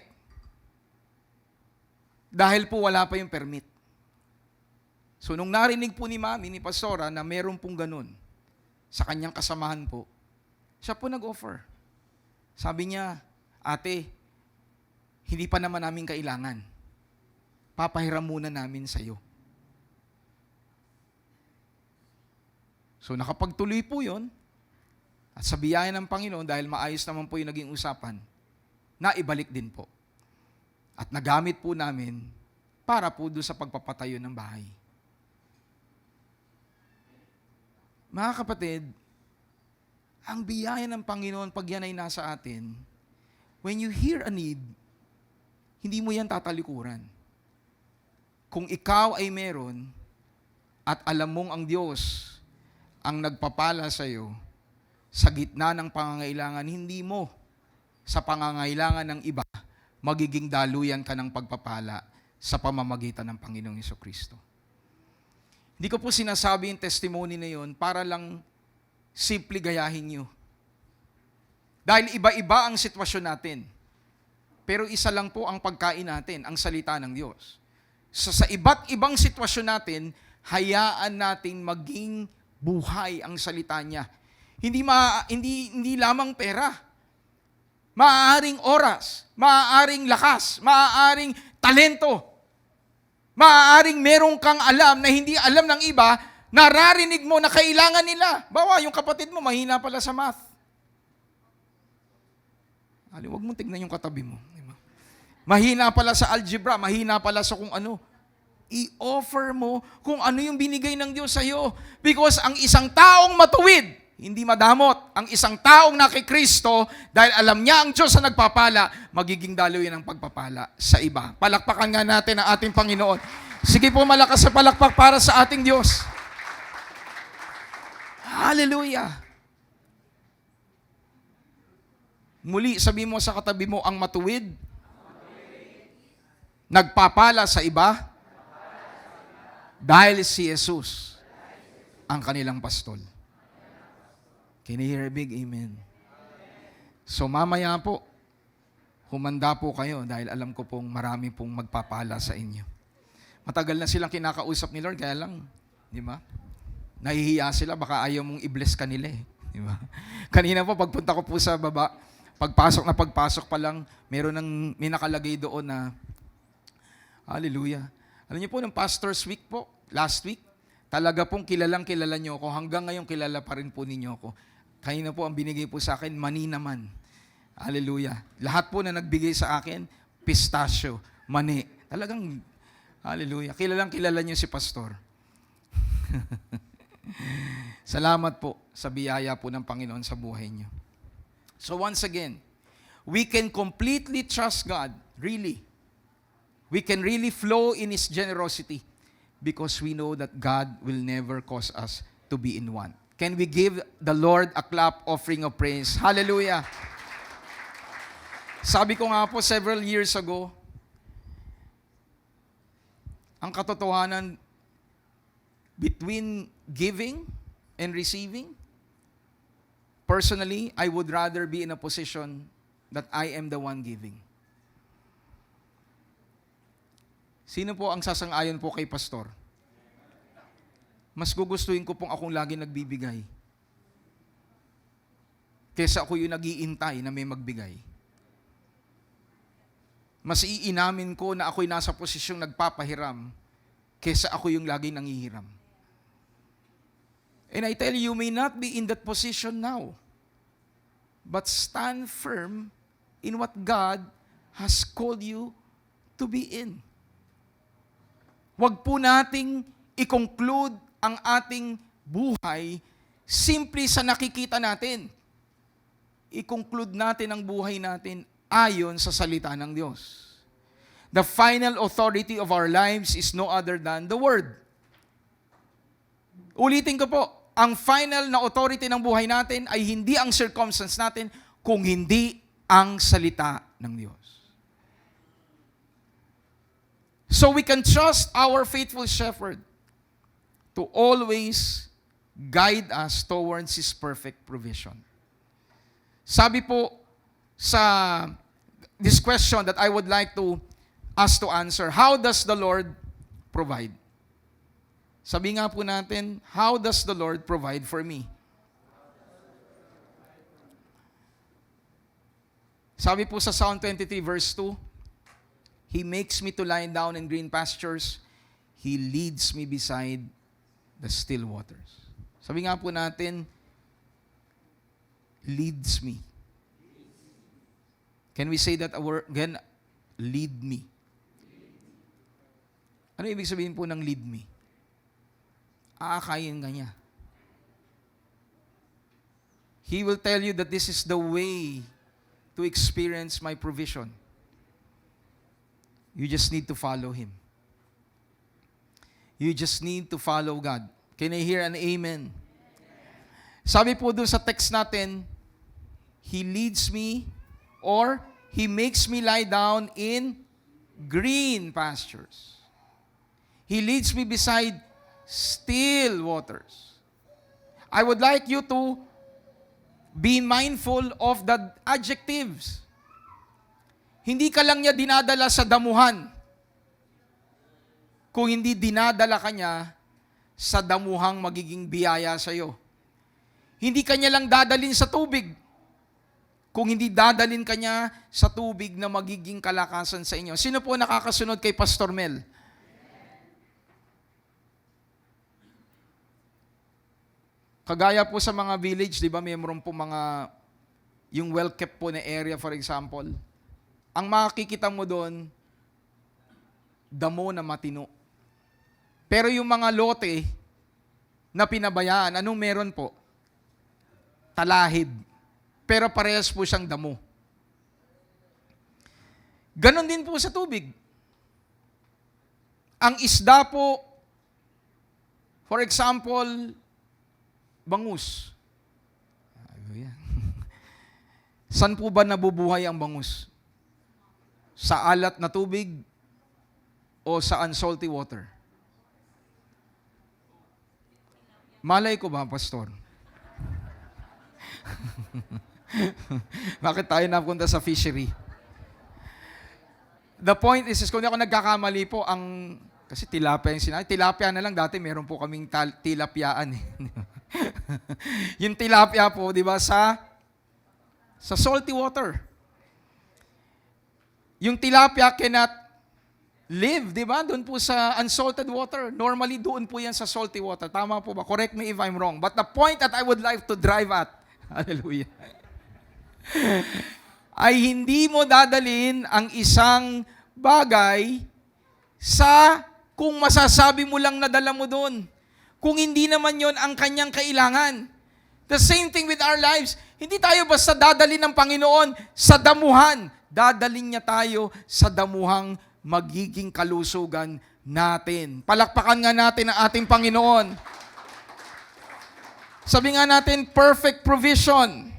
Dahil po wala pa yung permit. So nung narinig po ni Mami, ni Pastora, na meron pong ganun sa kanyang kasamahan po, siya po nag-offer. Sabi niya, ate, hindi pa naman namin kailangan. Papahiram muna namin sa'yo. So nakapagtuloy po yun, at sa biyaya ng Panginoon, dahil maayos naman po yung naging usapan, naibalik din po. At nagamit po namin para po doon sa pagpapatayo ng bahay. Mga kapatid, ang biyaya ng Panginoon pag yan ay nasa atin, when you hear a need, hindi mo yan tatalikuran. Kung ikaw ay meron at alam mong ang Diyos ang nagpapala sa iyo sa gitna ng pangangailangan, hindi mo sa pangangailangan ng iba magiging daluyan ka ng pagpapala sa pamamagitan ng Panginoong Jesucristo. Hindi ko po sinasabi yung testimony na yun para lang simple gayahin nyo. Dahil iba-iba ang sitwasyon natin. Pero isa lang po ang pagkain natin, ang salita ng Diyos. So sa iba't ibang sitwasyon natin, hayaan natin maging buhay ang salita niya. Hindi lamang pera. Maaaring oras, maaaring lakas, maaaring talento. Maaaring merong kang alam na hindi alam ng iba, nararinig mo na kailangan nila. Bawa, yung kapatid mo, mahina pala sa math. Huwag mong tignan yung katabi mo. Mahina pala sa algebra, mahina pala sa kung ano. I-offer mo kung ano yung binigay ng Diyos sa'yo. Because ang isang taong matuwid, hindi madamot. Ang isang taong nakikristo, dahil alam niya ang Diyos na nagpapala, magiging daloy ng pagpapala sa iba. Palakpakan nga natin ang ating Panginoon. Sige po, malakas sa palakpak para sa ating Diyos. Hallelujah! Muli, sabi mo sa katabi mo, ang matuwid, nagpapala sa iba, dahil si Jesus ang kanilang pastol. Can you hear a big amen? So mamaya po, humanda po kayo dahil alam ko pong marami pong magpapala sa inyo. Matagal na silang kinakausap ni Lord, kaya lang, di ba? Nahihiya sila, baka ayaw mong i-bless kanila eh. Di ba? Kanina po, pagpunta ko po sa baba, pagpasok pa lang, may nakalagay doon na, hallelujah. Alam niyo po, ng Pastor's Week po, last week, talaga pong kilala niyo ako. Hanggang ngayon, kilala pa rin po ninyo ako. Kanina po, ang binigay po sa akin, mani naman. Hallelujah. Lahat po na nagbigay sa akin, pistachio, mani. Talagang, hallelujah. Kilala niyo si Pastor. Salamat po sa biyaya po ng Panginoon sa buhay niyo. So once again, we can completely trust God, really. We can really flow in His generosity because we know that God will never cause us to be in want. Can we give the Lord a clap offering of praise? Hallelujah! Sabi ko nga po several years ago, ang katotohanan between giving and receiving, personally, I would rather be in a position that I am the one giving. Sino po ang sasang-ayon po kay Pastor? Mas gugustuhin ko pong akong lagi nagbibigay kesa ako yung nag-iintay na may magbigay. Mas iinamin ko na ako'y nasa posisyong nagpapahiram kesa ako yung lagi nangihiram. And I tell you, you may not be in that position now, but stand firm in what God has called you to be in. Huwag po nating i-conclude ang ating buhay simple sa nakikita natin. I-conclude natin ang buhay natin ayon sa salita ng Diyos. The final authority of our lives is no other than the Word. Ulitin ko po, ang final na authority ng buhay natin ay hindi ang circumstance natin, kung hindi ang salita ng Diyos. So we can trust our faithful shepherd to always guide us towards His perfect provision. Sabi po sa this question that I would like to us to answer, how does the Lord provide? Sabi nga po natin, how does the Lord provide for me? Sabi po sa Psalm 23 verse 2, He makes me to lie down in green pastures. He leads me beside the still waters. Sabi nga po natin, leads me. Can we say that again? Lead me. Ano ibig sabihin po ng lead me? Aakayin ka niya. He will tell you that this is the way to experience my provision. You just need to follow Him. You just need to follow God. Can I hear an amen? Sabi po dun sa text natin, He leads me or He makes me lie down in green pastures. He leads me beside still waters. I would like you to be mindful of the adjectives. Hindi ka lang niya dinadala sa damuhan. Kung hindi dinadala ka niya sa damuhang magiging biyaya sa iyo. Hindi ka niya lang dadalin sa tubig. Kung hindi dadalin ka niya sa tubig na magiging kalakasan sa inyo. Sino po nakakasunod kay Pastor Mel? Kagaya po sa mga village, di ba, mayroon po mga, yung well-kept po na area, for example. Ang makikita mo doon, damo na matino. Pero yung mga lote na pinabayaan, anong meron po? Talahib. Pero parehas po siyang damo. Ganon din po sa tubig. Ang isda po, for example, bangus. Saan po ba nabubuhay ang bangus? Sa alat na tubig o sa unsalty water? Malay ko ba, Pastor? Bakit tayo napunta sa fishery? The point is kung hindi ako nagkakamali po, kasi tilapia yung sinabi. Tilapia na lang, dati meron po kaming tilapiaan eh. Yung tilapia po, di ba, sa salty water. Yung tilapia cannot live, di ba, doon po sa unsalted water. Normally, doon po yan sa salty water. Tama po ba? Correct me if I'm wrong. But the point that I would like to drive at, hallelujah, ay hindi mo dadalin ang isang bagay sa kung masasabi mo lang nadala mo doon. Kung hindi naman yon ang kanyang kailangan. The same thing with our lives. Hindi tayo basta dadalhin ng Panginoon sa damuhan. Dadalhin niya tayo sa damuhang magiging kalusugan natin. Palakpakan nga natin ang ating Panginoon. Sabi nga natin, perfect provision.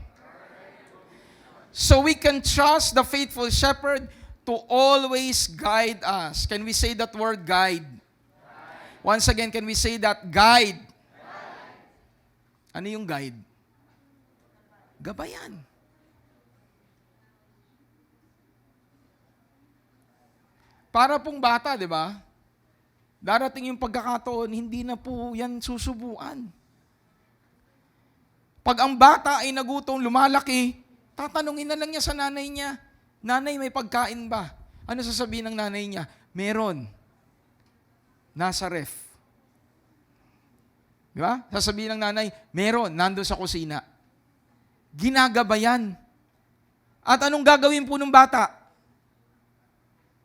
So we can trust the faithful shepherd to always guide us. Can we say that word, guide? Once again, can we say that? Guide. Ano yung guide? Gabayan. Para pong bata, di ba? Darating yung pagkakataon, hindi na po yan susubuan. Pag ang bata ay nagutom, lumalaki, tatanungin na lang niya sa nanay niya, "Nanay, may pagkain ba?" Ano sasabihin ng nanay niya? "Meron. Nasa ref." Di ba? Sasabihin ng nanay, "Meron, nandun sa kusina." Ginagabayan. At anong gagawin po ng bata?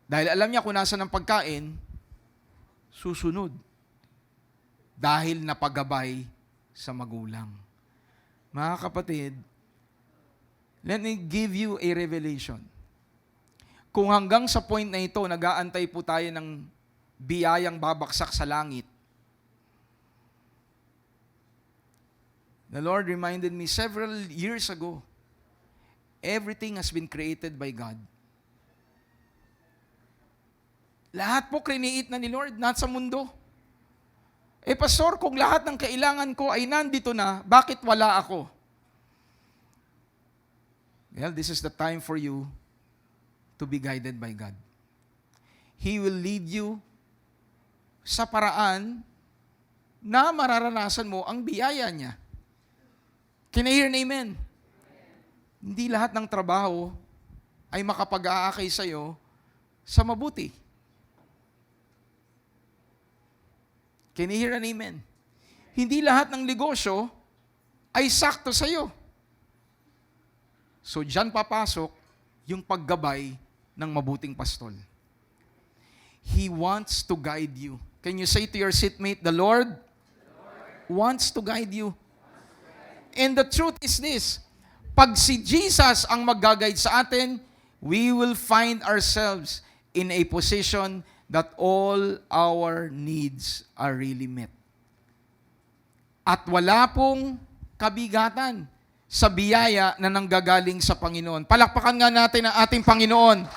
Dahil alam niya kung nasa ng pagkain, susunod. Dahil napagabay sa magulang. Mga kapatid, let me give you a revelation. Kung hanggang sa point na ito, nag-aantay po tayo ng biyayang babaksak sa langit. The Lord reminded me several years ago, everything has been created by God. Lahat po create na ni Lord, nasa mundo. Pastor, kung lahat ng kailangan ko ay nandito na, bakit wala ako? Well, this is the time for you to be guided by God. He will lead you sa paraan na mararanasan mo ang biyaya niya. Can I hear an amen? Hindi lahat ng trabaho ay makapag-aakay sa'yo sa mabuti. Can you hear an amen? Hindi lahat ng negosyo ay sakto sa'yo. So, dyan papasok yung paggabay ng mabuting pastol. He wants to guide you. Can you say to your seatmate, the Lord wants to guide you. And the truth is this, pag si Jesus ang mag-guide sa atin, we will find ourselves in a position that all our needs are really met. At wala pong kabigatan sa biyaya na nanggagaling sa Panginoon. Palakpakan nga natin ang ating Panginoon.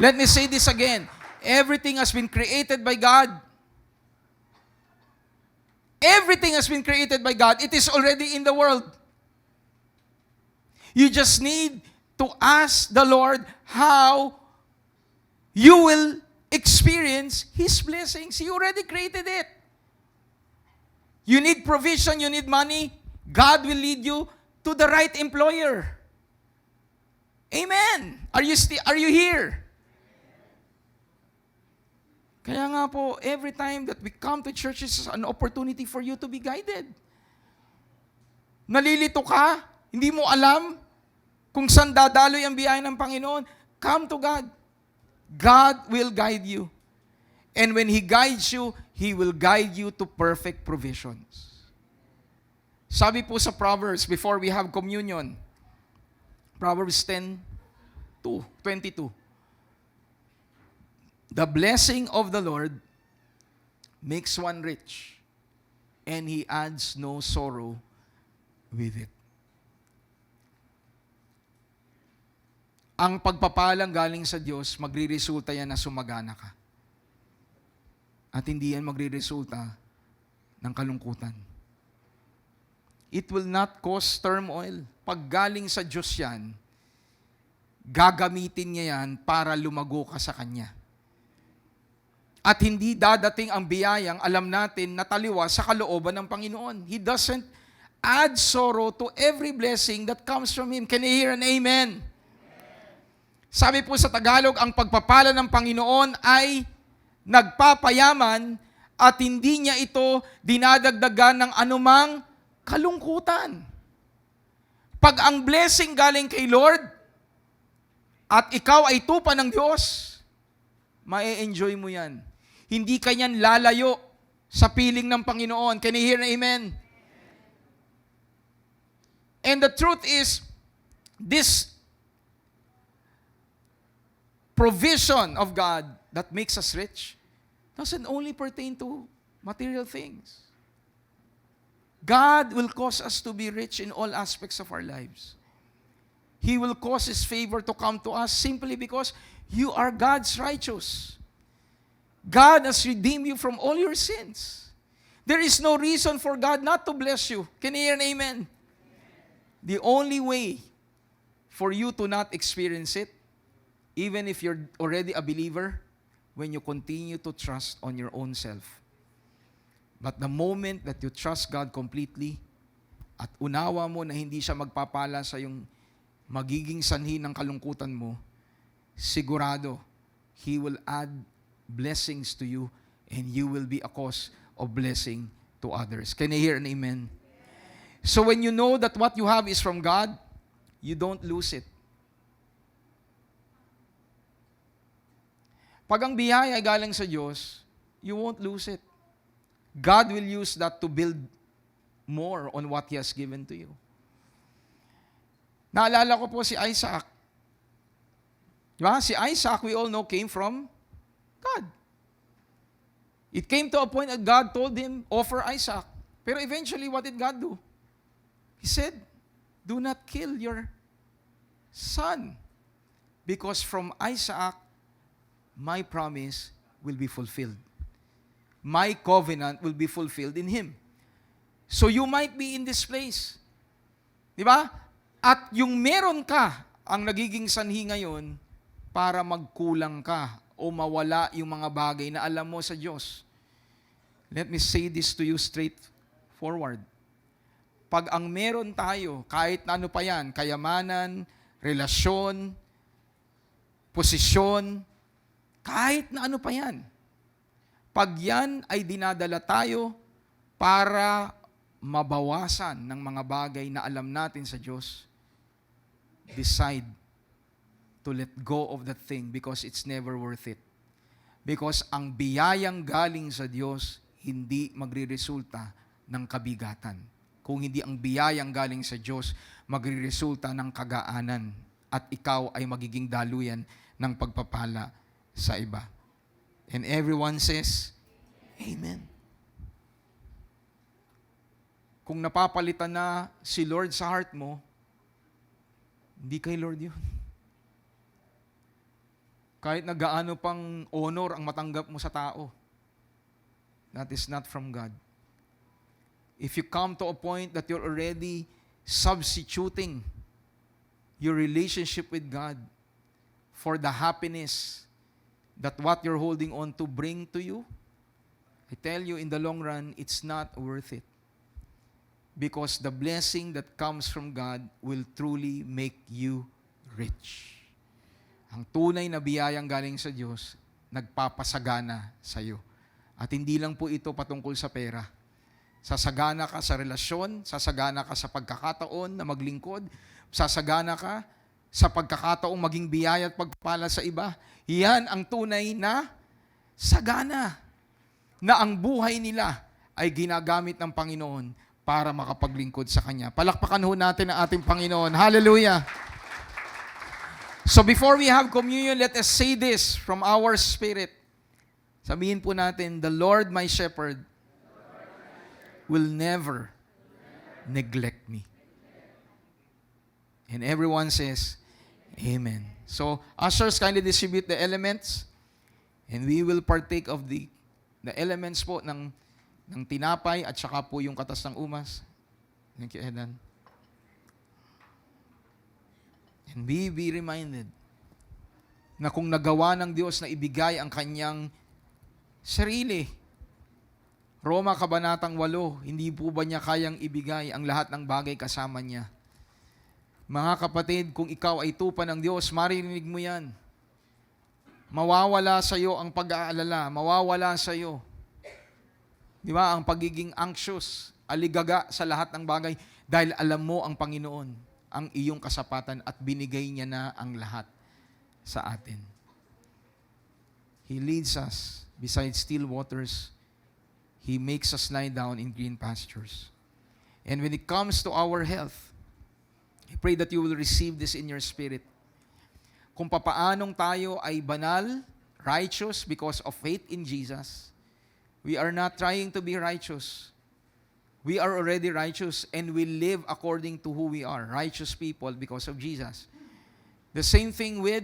Let me say this again. Everything has been created by God. Everything has been created by God. It is already in the world. You just need to ask the Lord how you will experience His blessings. He already created it. You need provision, you need money, God will lead you to the right employer. Amen. Are you here? Kaya nga po, every time that we come to church is an opportunity for you to be guided. Nalilito ka, hindi mo alam kung saan dadaloy ang biyaya ng Panginoon, come to God. God will guide you. And when He guides you, He will guide you to perfect provisions. Sabi po sa Proverbs, before we have communion, Proverbs 10:22. The blessing of the Lord makes one rich, and He adds no sorrow with it. Ang pagpapalang galing sa Diyos, magre-resulta yan na sumagana ka. At hindi yan magre-resulta ng kalungkutan. It will not cause turmoil. Pag galing sa Diyos yan, gagamitin niya yan para lumago ka sa Kanya. At hindi dadating ang biyayang alam natin na taliwas sa kalooban ng Panginoon. He doesn't add sorrow to every blessing that comes from Him. Can you hear an amen? Sabi po sa Tagalog, ang pagpapala ng Panginoon ay nagpapayaman at hindi niya ito dinadagdagan ng anumang kalungkutan. Pag ang blessing galing kay Lord at ikaw ay tupa ng Diyos, ma-enjoy mo yan. Hindi ka yan lalayo sa piling ng Panginoon. Can you hear an amen? And the truth is, this provision of God that makes us rich doesn't only pertain to material things. God will cause us to be rich in all aspects of our lives. He will cause His favor to come to us simply because you are God's righteous. God has redeemed you from all your sins. There is no reason for God not to bless you. Can you hear an amen? The only way for you to not experience it, even if you're already a believer, when you continue to trust on your own self. But the moment that you trust God completely, at unawa mo na hindi siya magpapala sa yung magiging sanhi ng kalungkutan mo, sigurado, He will add blessings to you and you will be a cause of blessing to others. Can you hear an amen? So when you know that what you have is from God, you don't lose it. Pag ang biyaya ay galing sa Diyos, you won't lose it. God will use that to build more on what He has given to you. Naalala ko po si Isaac. Diba? Si Isaac, we all know, came from God. It came to a point that God told him, offer Isaac. Pero eventually, what did God do? He said, do not kill your son. Because from Isaac, my promise will be fulfilled. My covenant will be fulfilled in him. So you might be in this place. Di ba? At yung meron ka, ang nagiging sanhi ngayon, para magkulang ka o mawala yung mga bagay na alam mo sa Diyos. Let me say this to you straightforward. Pag ang meron tayo, kahit na ano pa yan, kayamanan, relasyon, posisyon, kahit na ano pa yan, pag yan ay dinadala tayo para mabawasan ng mga bagay na alam natin sa Diyos, decide to let go of that thing because it's never worth it. Because ang biyayang galing sa Diyos, hindi magriresulta ng kabigatan. Kung hindi ang biyayang galing sa Diyos, magriresulta ng kagaanan at ikaw ay magiging daluyan ng pagpapala sa iba. And everyone says, Amen. Kung napapalitan na si Lord sa heart mo, hindi kay Lord yun. Kahit na gaano pang honor ang matanggap mo sa tao, that is not from God. If you come to a point that you're already substituting your relationship with God for the happiness that what you're holding on to bring to you, I tell you, in the long run, it's not worth it. Because the blessing that comes from God will truly make you rich. Ang tunay na biyayang galing sa Diyos, nagpapasagana sa iyo. At hindi lang po ito patungkol sa pera. Sasagana ka sa relasyon, sasagana ka sa pagkakataon na maglingkod, sasagana ka sa pagkakataong maging biyaya at pagpapala sa iba. Yan ang tunay na sagana na ang buhay nila ay ginagamit ng Panginoon para makapaglingkod sa Kanya. Palakpakan ho natin ang ating Panginoon. Hallelujah! So before we have communion, let us say this from our spirit. Sabihin po natin, the Lord my shepherd will never neglect me. And everyone says, Amen. So, ushers, kindly distribute the elements and we will partake of the elements po ng tinapay at saka po yung katas ng umas. Thank you, Edan. And be reminded na kung nagawa ng Diyos na ibigay ang kanyang sarili, Roma Kabanatang 8, hindi po ba niya kayang ibigay ang lahat ng bagay kasama niya? Mga kapatid, kung ikaw ay tupa ng Diyos, marinig mo yan. Mawawala sa iyo ang pag-aalala, mawawala sa iyo. Di ba? Ang pagiging anxious, aligaga sa lahat ng bagay dahil alam mo ang Panginoon, ang iyong kasapatan at binigay niya na ang lahat sa atin. He leads us beside still waters. He makes us lie down in green pastures. And when it comes to our health, I pray that you will receive this in your spirit. Kung papaanong tayo ay banal, righteous because of faith in Jesus, we are not trying to be righteous. We are already righteous and we live according to who we are, righteous people because of Jesus. The same thing with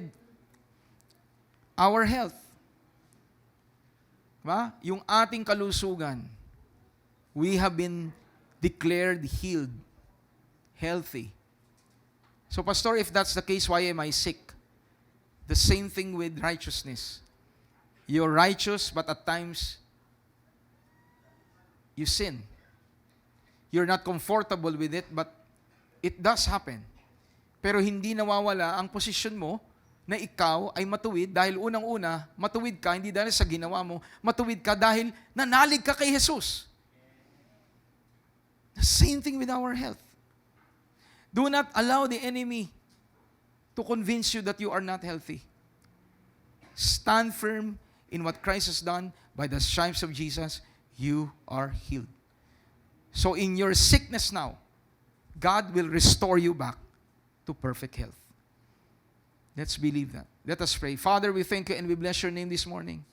our health. Diba? Yung ating kalusugan, we have been declared healed, healthy. So, Pastor, if that's the case, why am I sick? The same thing with righteousness. You're righteous, but at times, you sin. You're not comfortable with it, but it does happen. Pero hindi nawawala ang posisyon mo na ikaw ay matuwid dahil unang-una, matuwid ka, hindi dahil sa ginawa mo, matuwid ka dahil nanalig ka kay Jesus. The same thing with our health. Do not allow the enemy to convince you that you are not healthy. Stand firm in what Christ has done. By the stripes of Jesus, you are healed. So in your sickness now, God will restore you back to perfect health. Let's believe that. Let us pray. Father, we thank you and we bless your name this morning.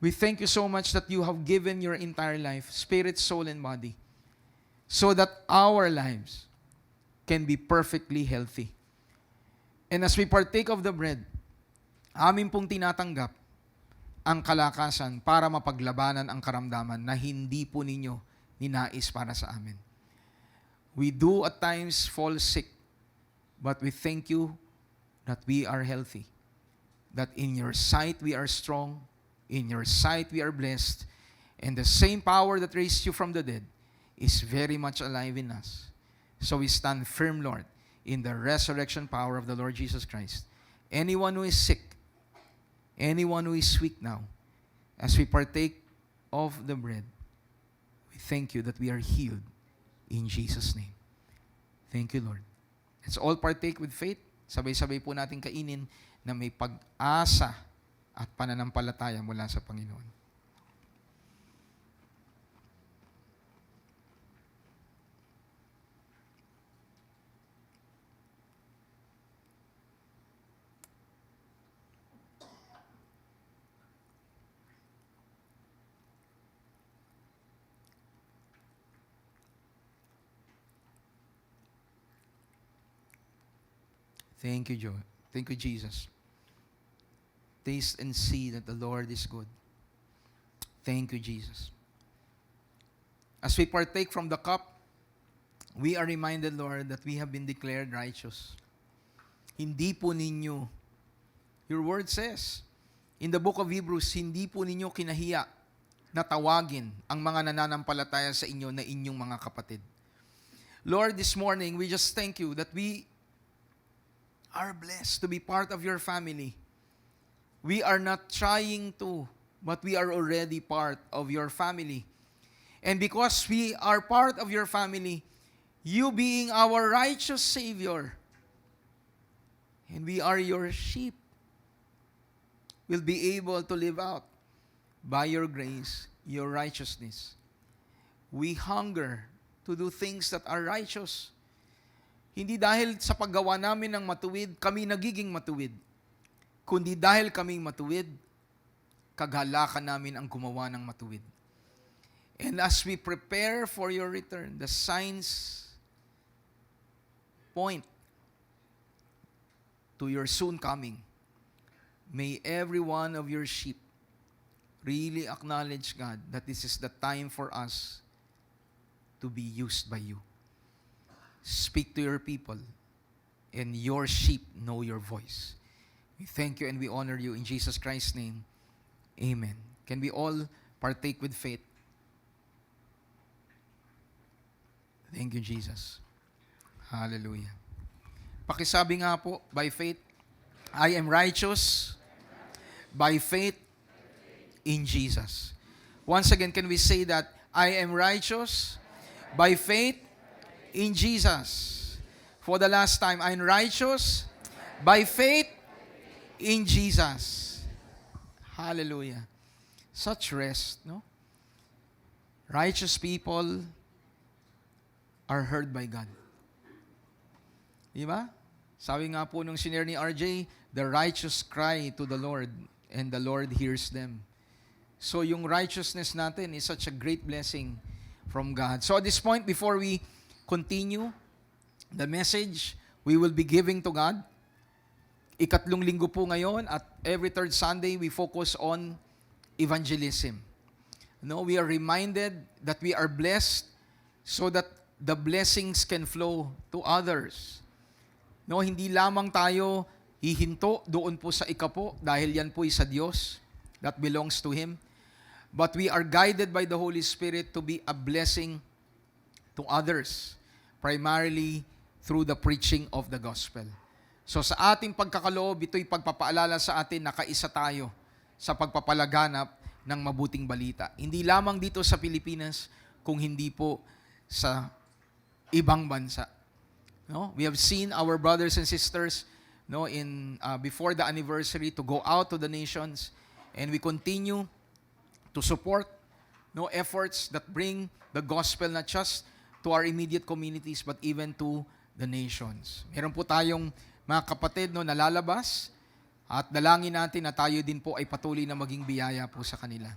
We thank you so much that you have given your entire life, spirit, soul, and body, so that our lives can be perfectly healthy. And as we partake of the bread, amin pong tinatanggap ang kalakasan para mapaglabanan ang karamdaman na hindi po ninyo ninais para sa amin. We do at times fall sick, but we thank you that we are healthy, that in your sight we are strong, in your sight we are blessed, And the same power that raised you from the dead is very much alive in us. So we stand firm, Lord, in the resurrection power of the Lord Jesus Christ. Anyone who is sick, anyone who is weak now, as we partake of the bread, we thank you that we are healed in Jesus' name. Thank you, Lord. Let's all partake with faith. Sabay-sabay po natin kainin na may pag-asa at pananampalataya mula sa Panginoon. Thank you, Joe. Thank you, Jesus. Taste and see that the Lord is good. Thank you, Jesus. As we partake from the cup, we are reminded, Lord, that we have been declared righteous. Hindi po ninyo, your word says, in the book of Hebrews, hindi po ninyo kinahiya na tawagin ang mga nananampalataya sa inyo na inyong mga kapatid. Lord, this morning, we just thank you that we are blessed to be part of your family. We are not trying to, but we are already part of your family. And because we are part of your family, you being our righteous Savior, and we are your sheep, will be able to live out by your grace, your righteousness. We hunger to do things that are righteous. Hindi dahil sa paggawa namin ng matuwid, kami nagiging matuwid. Kundi dahil kaming matuwid, kaghalakan namin ang gumawa ng matuwid. And as we prepare for your return, the signs point to your soon coming. May every one of your sheep really acknowledge, God, that this is the time for us to be used by you. Speak to your people, and your sheep know your voice. We thank you and we honor you in Jesus Christ's name. Amen. Can we all partake with faith? Thank you, Jesus. Hallelujah. Pakisabi nga po, by faith, I am righteous by faith in Jesus. Once again, can we say that I am righteous by faith in Jesus? For the last time, I'm righteous by faith in Jesus. Hallelujah. Such rest, no? Righteous people are heard by God. Di ba? Sabi nga po nung senior ni RJ, the righteous cry to the Lord, and the Lord hears them. So yung righteousness natin is such a great blessing from God. So at this point, before we continue the message, we will be giving to God. Ikatlong linggo po ngayon, at every third Sunday, we focus on evangelism. No, we are reminded that we are blessed so that the blessings can flow to others. No, hindi lamang tayo hihinto doon po sa ikapo dahil yan po ay sa Diyos, that belongs to Him. But we are guided by the Holy Spirit to be a blessing to others, primarily through the preaching of the gospel. So sa ating pagkakaloob, ito'y pagpapaalala sa atin na kaisa tayo sa pagpapalaganap ng mabuting balita. Hindi lamang dito sa Pilipinas, kung hindi po sa ibang bansa. No? We have seen our brothers and sisters, no, in before the anniversary to go out to the nations, and we continue to support, no, efforts that bring the gospel not just to our immediate communities but even to the nations. Meron po tayong mga kapatid, no, nalalabas, at dalangin natin na tayo din po ay patuloy na maging biyaya po sa kanila.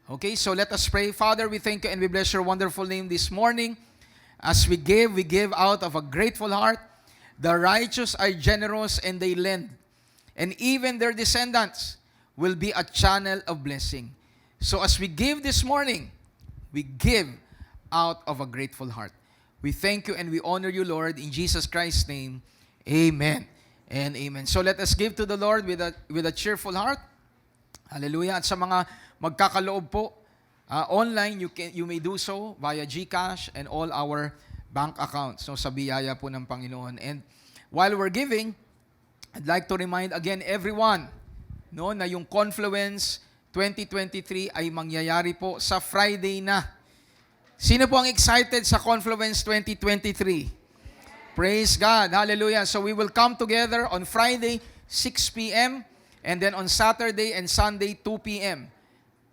Okay, so let us pray. Father, we thank you and we bless your wonderful name this morning. As we give out of a grateful heart. The righteous are generous and they lend. And even their descendants will be a channel of blessing. So as we give this morning, we give out of a grateful heart. We thank you and we honor you, Lord, in Jesus Christ's name. Amen and amen. So let us give to the Lord with a cheerful heart. Hallelujah. At sa mga magkakaloob po online, you may do so via GCash and all our bank accounts, no, sa biyaya po ng Panginoon. And while we're giving, I'd like to remind again everyone, no, na yung Confluence 2023 ay mangyayari po sa Friday na. Sino po ang excited sa Confluence 2023? Praise God. Hallelujah. So we will come together on Friday, 6 p.m. and then on Saturday and Sunday, 2 p.m.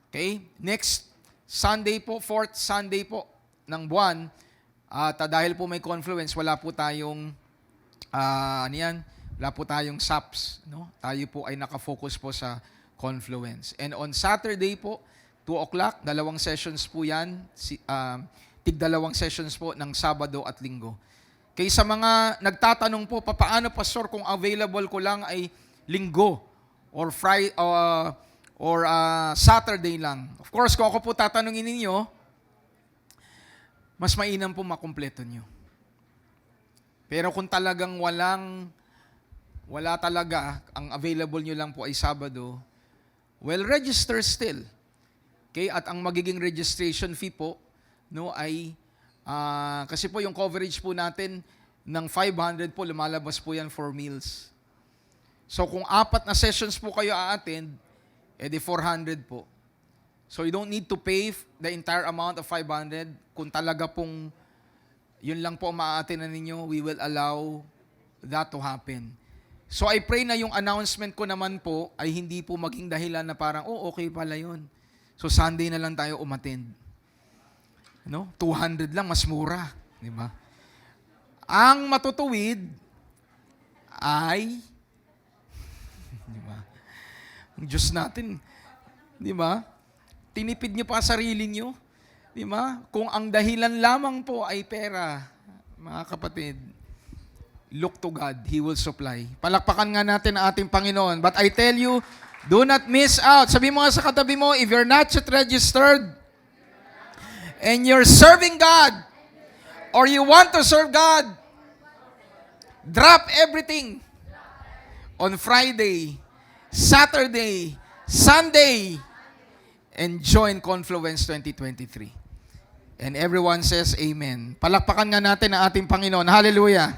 Okay? Next Sunday po, 4th Sunday po ng buwan. At dahil po may Confluence, wala po tayong wala po tayong SAPS, no? Tayo po ay nakafocus po sa Confluence. And on Saturday po, 2 o'clock, 2 sessions po yan. Tig-2 sessions po ng Sabado at Linggo. Kaya sa mga nagtatanong po, paano pastor kung available ko lang ay Linggo or Friday or Saturday lang? Of course, kung ako po tatanungin ninyo, mas mainam po makumpleto nyo. Pero kung talagang wala talaga, ang available nyo lang po ay Sabado, well, register still. Okay? At ang magiging registration fee po, no, ay kasi po yung coverage po natin ng 500 po, lumalabas po yan for meals. So kung 4 na sessions po kayo a-attend, edi 400 po. So you don't need to pay the entire amount of 500. Kung talaga pong yun lang po ma-attend na ninyo, we will allow that to happen. So I pray na yung announcement ko naman po ay hindi po maging dahilan na parang, okay pala yun. So Sunday na lang tayo umattend. No? 200 lang, mas mura. Di ba? Ang matutuwid ay, di ba? Ang Diyos natin, di ba? Tinipid niyo pa sarili niyo. Di ba? Kung ang dahilan lamang po ay pera, mga kapatid, look to God. He will supply. Palakpakan nga natin ang ating Panginoon. But I tell you, do not miss out. Sabi mo nga sa katabi mo, if you're not yet registered, and you're serving God, or you want to serve God, drop everything on Friday, Saturday, Sunday, and join Confluence 2023. And everyone says amen. Palakpakan nga natin ang ating Panginoon. Hallelujah.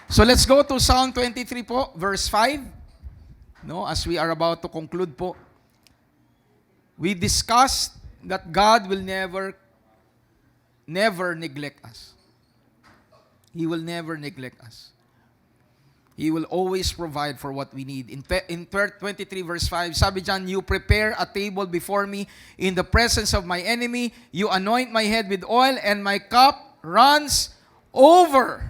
So let's go to Psalm 23 po, verse 5. No, as we are about to conclude po. We discussed that God will never neglect us. He will never neglect us. He will always provide for what we need. In 23 verse 5, sabi dyan, you prepare a table before me in the presence of my enemy. You anoint my head with oil and my cup runs over.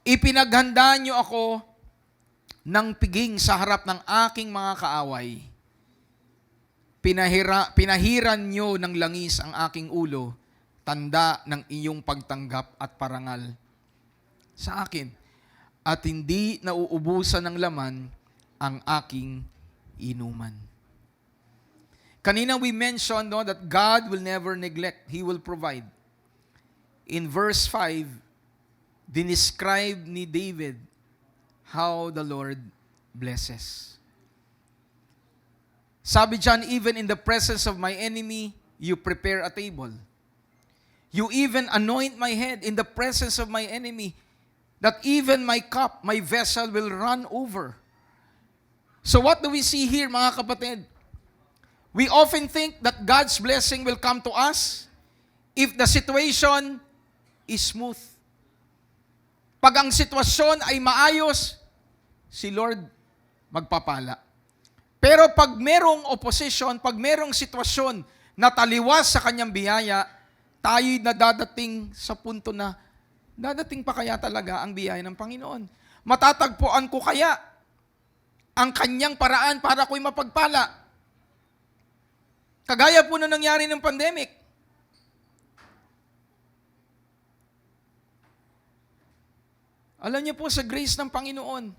Ipinaghanda niyo ako ng piging sa harap ng aking mga kaaway. Pinahiran nyo ng langis ang aking ulo, tanda ng iyong pagtanggap at parangal sa akin. At hindi nauubusan ng laman ang aking inuman. Kanina we mentioned, no, that God will never neglect. He will provide. In verse 5, dinescribe ni David how the Lord blesses. Sabi dyan, even in the presence of my enemy, you prepare a table. You even anoint my head in the presence of my enemy, that even my cup, my vessel will run over. So what do we see here, mga kapatid? We often think that God's blessing will come to us if the situation is smooth. Pag ang sitwasyon ay maayos, si Lord magpapala. Pero pag merong opposition, pag merong sitwasyon na taliwas sa kanyang biyaya, tayo'y nadadating sa punto na dadating pa kaya talaga ang biyaya ng Panginoon. Matatagpuan ko kaya ang kanyang paraan para ko'y mapagpala. Kagaya po na nangyari ng pandemic. Alam niyo po sa grace ng Panginoon,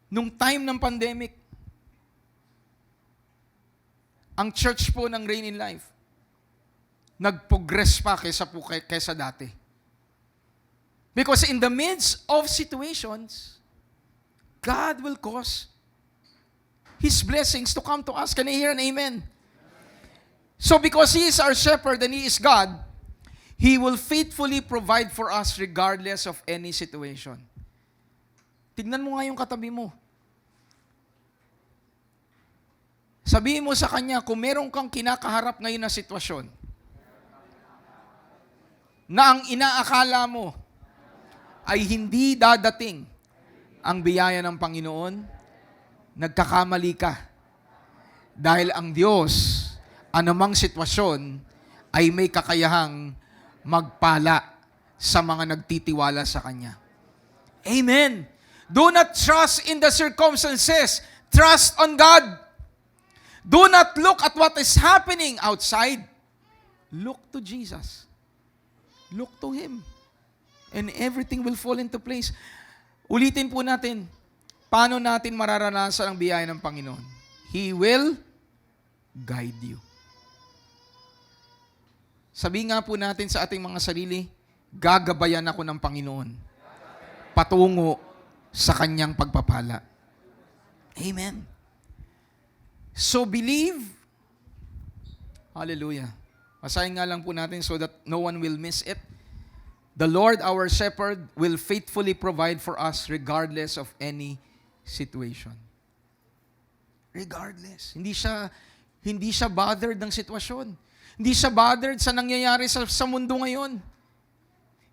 nung time ng pandemic, ang church po ng Rain in Life, nag-progress pa kaysa dati. Because in the midst of situations, God will cause His blessings to come to us. Can I hear an amen? So because He is our shepherd and He is God, He will faithfully provide for us regardless of any situation. Tignan mo nga yung katabi mo. Sabihin mo sa kanya, kung meron kang kinakaharap ngayon na sitwasyon, na ang inaakala mo ay hindi dadating ang biyaya ng Panginoon, nagkakamali ka. Dahil ang Diyos, anumang sitwasyon, ay may kakayahang magpala sa mga nagtitiwala sa Kanya. Amen. Do not trust in the circumstances. Trust on God. Do not look at what is happening outside. Look to Jesus. Look to Him. And everything will fall into place. Ulitin po natin, paano natin mararanasan ang biyaya ng Panginoon? He will guide you. Sabi nga po natin sa ating mga sarili, gagabayan ako ng Panginoon patungo sa Kanyang pagpapala. Amen. So believe. Hallelujah. Basahin nga lang po natin so that no one will miss it. The Lord our shepherd will faithfully provide for us regardless of any situation. Regardless. Hindi siya bothered ng sitwasyon. Hindi siya bothered sa nangyayari sa mundo ngayon.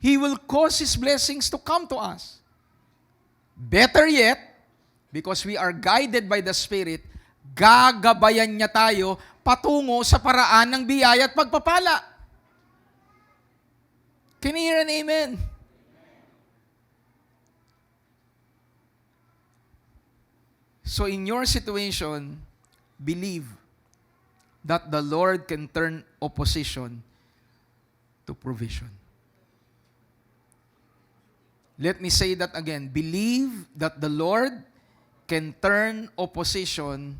He will cause His blessings to come to us. Better yet, because we are guided by the Spirit, gagabayan niya tayo patungo sa paraan ng biyaya at pagpapala. Can you hear an amen? So in your situation, believe that the Lord can turn opposition to provision. Let me say that again. Believe that the Lord can turn opposition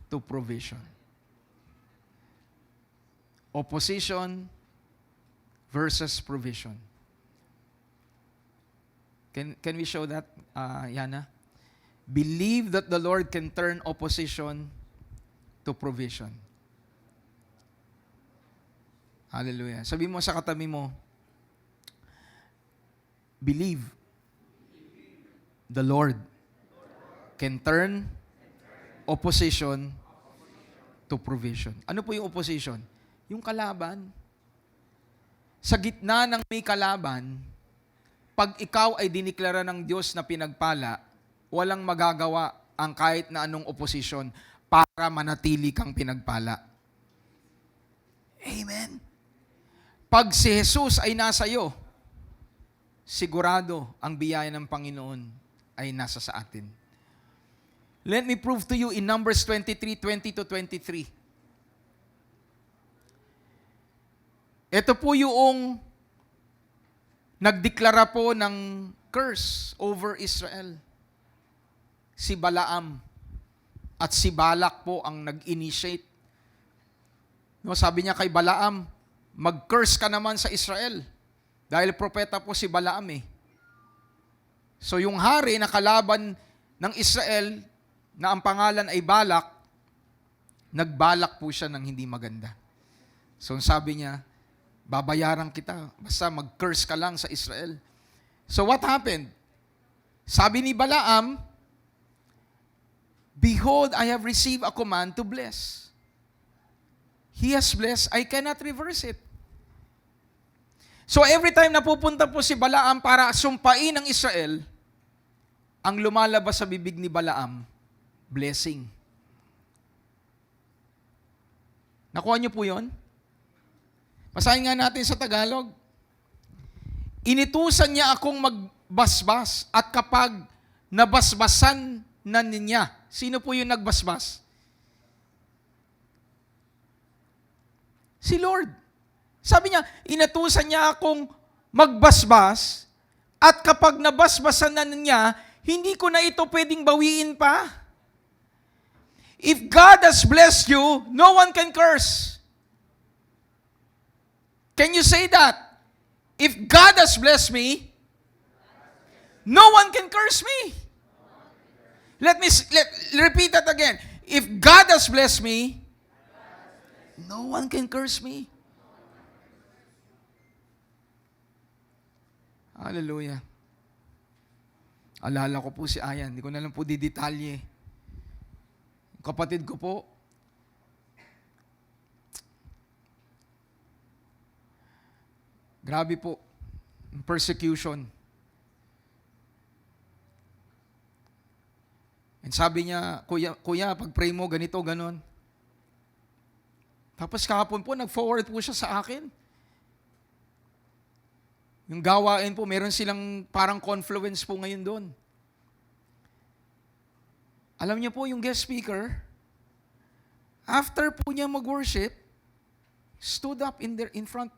to provision. Opposition versus provision. Can we show that, Yana? Believe that the Lord can turn opposition to provision. Hallelujah. Sabi mo sa katabi mo, believe the Lord can turn opposition to provision. Ano po yung opposition? Yung kalaban. Sa gitna ng may kalaban, pag ikaw ay diniklara ng Diyos na pinagpala, walang magagawa ang kahit na anong oposisyon para manatili kang pinagpala. Amen. Pag si Jesus ay nasa iyo, sigurado ang biyaya ng Panginoon ay nasa sa atin. Let me prove to you in Numbers 23:20-23. Ito po yung nagdeklara po ng curse over Israel. Si Balaam at si Balak po ang nag-initiate. No, sabi niya kay Balaam, mag-curse ka naman sa Israel. Dahil propeta po si Balaam eh. So yung hari na kalaban ng Israel, na ang pangalan ay Balak, nagbalak po siya ng hindi maganda. So sabi niya, babayaran kita, basta mag-curse ka lang sa Israel. So what happened? Sabi ni Balaam, behold, I have received a command to bless. He has blessed, I cannot reverse it. So every time na pupunta po si Balaam para sumpain ang Israel, ang lumalabas sa bibig ni Balaam, blessing. Nakuha niyo po yun? Basahin nga natin sa Tagalog. Initusan niya akong magbasbas at kapag nabasbasan na niya. Sino po yung nagbasbas? Si Lord. Sabi niya, inatusan niya akong magbasbas at kapag nabasbasan na niya, hindi ko na ito pwedeng bawiin pa. If God has blessed you, no one can curse. Can you say that? If God has blessed me, no one can curse me. Repeat that again. If God has blessed me, no one can curse me. Hallelujah. Alala ko po si Ayan. Hindi ko na lang po didetalye. Kapatid ko po, grabe po, persecution. And sabi niya, Kuya, pag-pray mo, ganito, ganon. Tapos kahapon po, nag-forward po siya sa akin. Yung gawain po, meron silang parang confluence po ngayon doon. Alam niyo po, yung guest speaker, after po niya mag-worship, stood up in front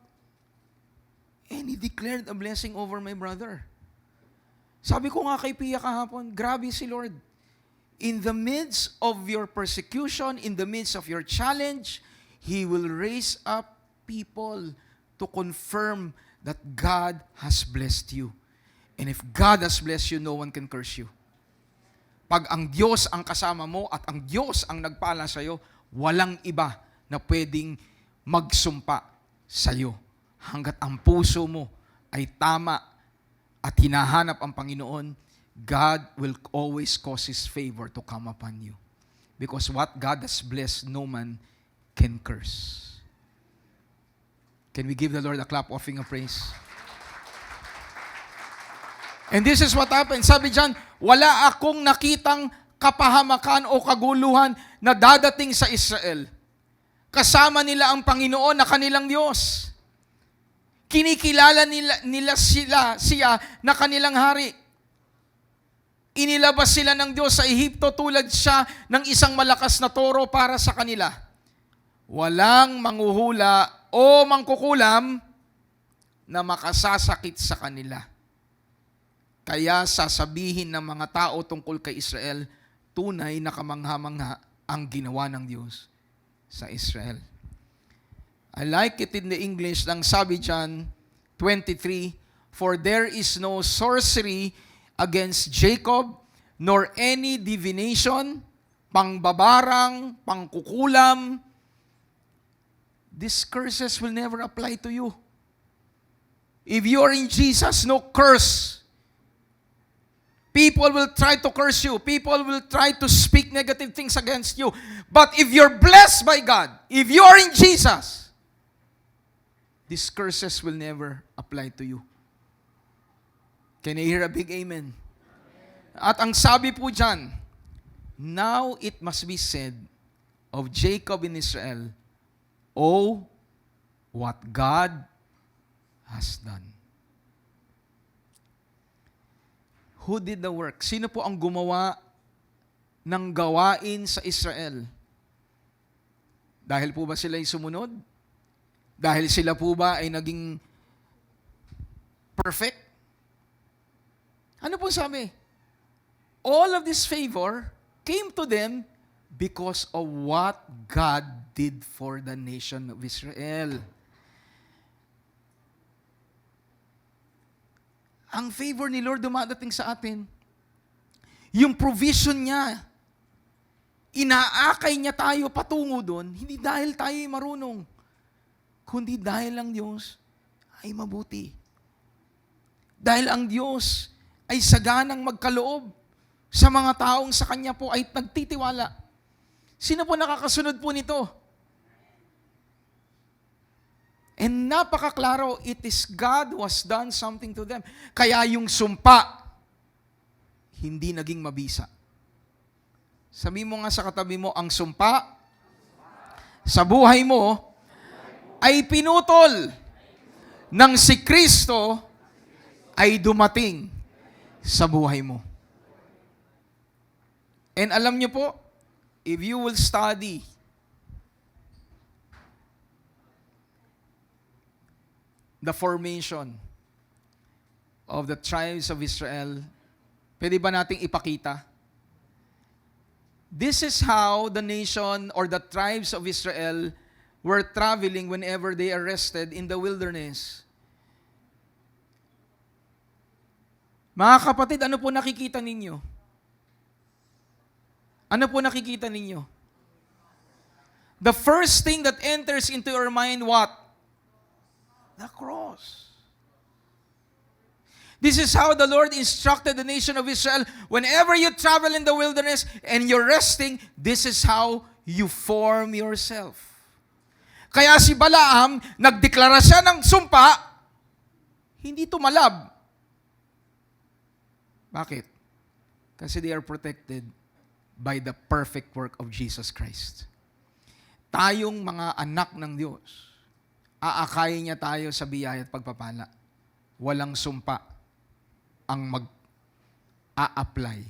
and he declared a blessing over my brother. Sabi ko nga kay Pia kahapon, grabe si Lord. In the midst of your persecution, in the midst of your challenge, He will raise up people to confirm that God has blessed you. And if God has blessed you, no one can curse you. Pag ang Diyos ang kasama mo at ang Diyos ang nagpala sa iyo, walang iba na pwedeng magsumpa sa iyo. Hanggat ang puso mo ay tama at hinahanap ang Panginoon, God will always cause His favor to come upon you. Because what God has blessed, no man can curse. Can we give the Lord a clap offering of praise? And this is what happened. Sabi dyan, wala akong nakitang kapahamakan o kaguluhan na dadating sa Israel. Kasama nila ang Panginoon na kanilang Diyos. Kinikilala nila siya na kanilang hari. Inilabas sila ng Diyos sa Ehipto tulad siya ng isang malakas na toro para sa kanila. Walang manghuhula o mangkukulam na makasasakit sa kanila. Kaya sasabihin ng mga tao tungkol kay Israel, tunay na kamangha-mangha ang ginawa ng Diyos sa Israel. I like it in the English, lang sabi dyan, 23, for there is no sorcery against Jacob, nor any divination, pangbabarang, pangkukulam. These curses will never apply to you. If you are in Jesus, no curse. People will try to curse you. People will try to speak negative things against you. But if you're blessed by God, if you are in Jesus, these curses will never apply to you. Can I hear a big amen? At ang sabi po dyan, now it must be said of Jacob in Israel, oh, what God has done. Who did the work? Sino po ang gumawa ng gawain sa Israel? Dahil po ba sila ay sumunod? Dahil sila po ba ay naging perfect? Ano po sabi? All of this favor came to them because of what God did for the nation of Israel. Ang favor ni Lord dumadating sa atin. Yung provision niya, inaakay niya tayo patungo doon, hindi dahil tayo ay marunong, kundi dahil ang Diyos ay mabuti. Dahil ang Diyos ay saganang magkaloob sa mga taong sa Kanya po ay nagtitiwala. Sino po nakakasunod po nito? And napakaklaro, it is God who has done something to them. Kaya yung sumpa, hindi naging mabisa. Sabi mo nga sa katabi mo, ang sumpa sa buhay mo ay pinutol nang si Kristo ay dumating sa buhay mo. And alam niyo po, if you will study the formation of the tribes of Israel, pwede ba nating ipakita? This is how the nation or the tribes of Israel were traveling whenever they are rested in the wilderness. Mga kapatid, ano po nakikita ninyo? Ano po nakikita ninyo? The first thing that enters into your mind, what? The cross. This is how the Lord instructed the nation of Israel. Whenever you travel in the wilderness and you're resting, this is how you form yourself. Kaya si Balaam, nagdeklara siya ng sumpa, hindi tumalab. Bakit? Kasi they are protected by the perfect work of Jesus Christ. Tayong mga anak ng Diyos, aakayin niya tayo sa biyaya at pagpapala. Walang sumpa ang mag-a-apply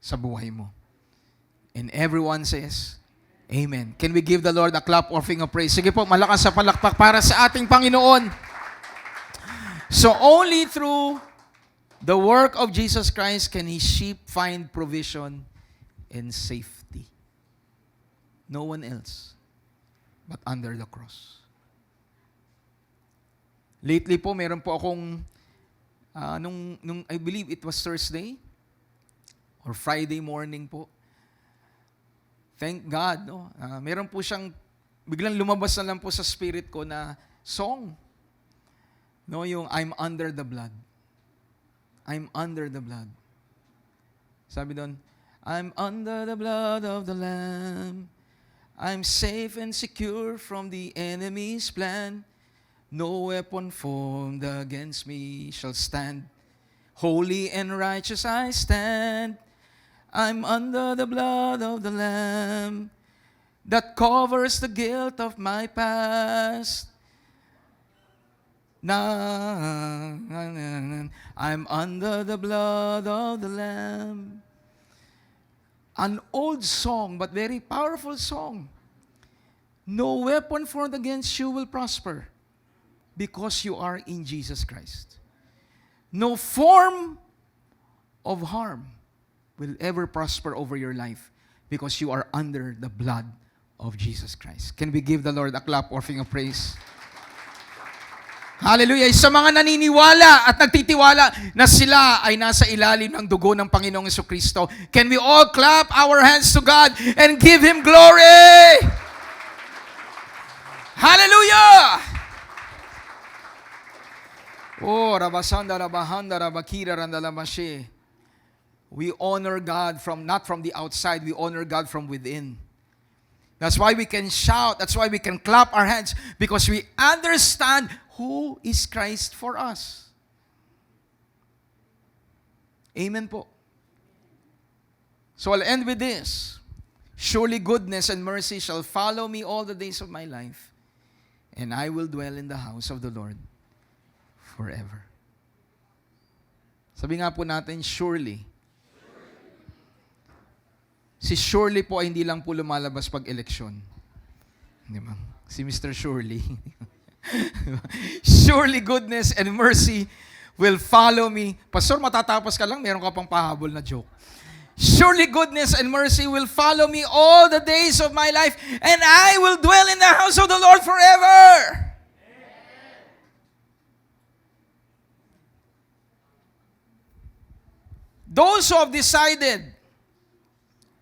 sa buhay mo. And everyone says, Amen. Can we give the Lord a clap offering of praise? Sige po, malakas sa palakpak para sa ating Panginoon. So only through the work of Jesus Christ can His sheep find provision and safety. No one else but under the cross. Lately po, meron po akong, nung I believe it was Thursday or Friday morning po. Thank God, no? Meron po siyang, biglang lumabas na lang po sa spirit ko na song. No, yung I'm under the blood. I'm under the blood. Sabi doon, I'm under the blood of the Lamb. I'm safe and secure from the enemy's plan. No weapon formed against me shall stand. Holy and righteous I stand. I'm under the blood of the Lamb that covers the guilt of my past. I'm under the blood of the Lamb. An old song, but very powerful song. No weapon formed against you will prosper because you are in Jesus Christ. No form of harm will ever prosper over your life because you are under the blood of Jesus Christ. Can we give the Lord a clap offering of praise? Hallelujah. Sa mga naniniwala at nagtitiwala na sila ay nasa ilalim ng dugo ng Panginoong Jesucristo, can we all clap our hands to God and give Him glory? Hallelujah! Oh, rabasanda rabahanda rabakira randalamashi. We honor God not from the outside, we honor God from within. That's why we can shout, that's why we can clap our hands, because we understand who is Christ for us. Amen po. So I'll end with this. Surely goodness and mercy shall follow me all the days of my life, and I will dwell in the house of the Lord forever. Sabi nga po natin, surely. Si Surely po ay hindi lang po lumalabas pag eleksyon. Di ba? Si Mr. Surely. Surely goodness and mercy will follow me. Pastor, matatapos ka lang, meron ka pang pahabol na joke. Surely goodness and mercy will follow me all the days of my life, and I will dwell in the house of the Lord forever. Those who have decided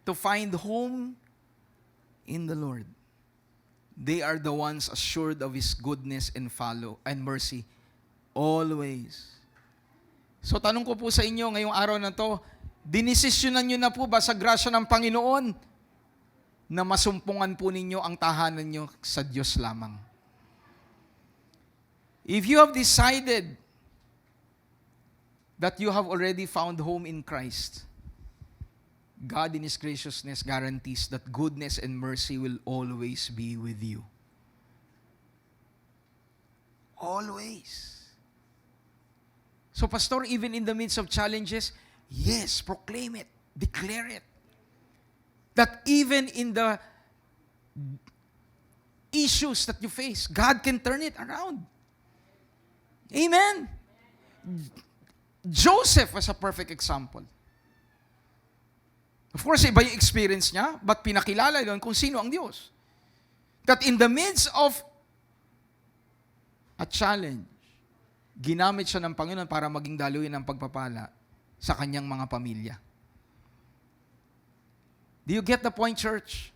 to find home in the Lord, they are the ones assured of His goodness and mercy always. So tanong ko po sa inyo ngayong araw na to, dinesisyonan nyo na po ba sa grasya ng Panginoon na masumpungan po ninyo ang tahanan nyo sa Diyos lamang? If you have decided that you have already found home in Christ, God in His graciousness guarantees that goodness and mercy will always be with you. Always. So, Pastor, even in the midst of challenges, yes, proclaim it, declare it. That even in the issues that you face, God can turn it around. Amen. Joseph was a perfect example. Of course, iba yung experience niya, but pinakilala doon kung sino ang Diyos. That in the midst of a challenge, ginamit siya ng Panginoon para maging daluyan ng pagpapala sa kanyang mga pamilya. Do you get the point, church?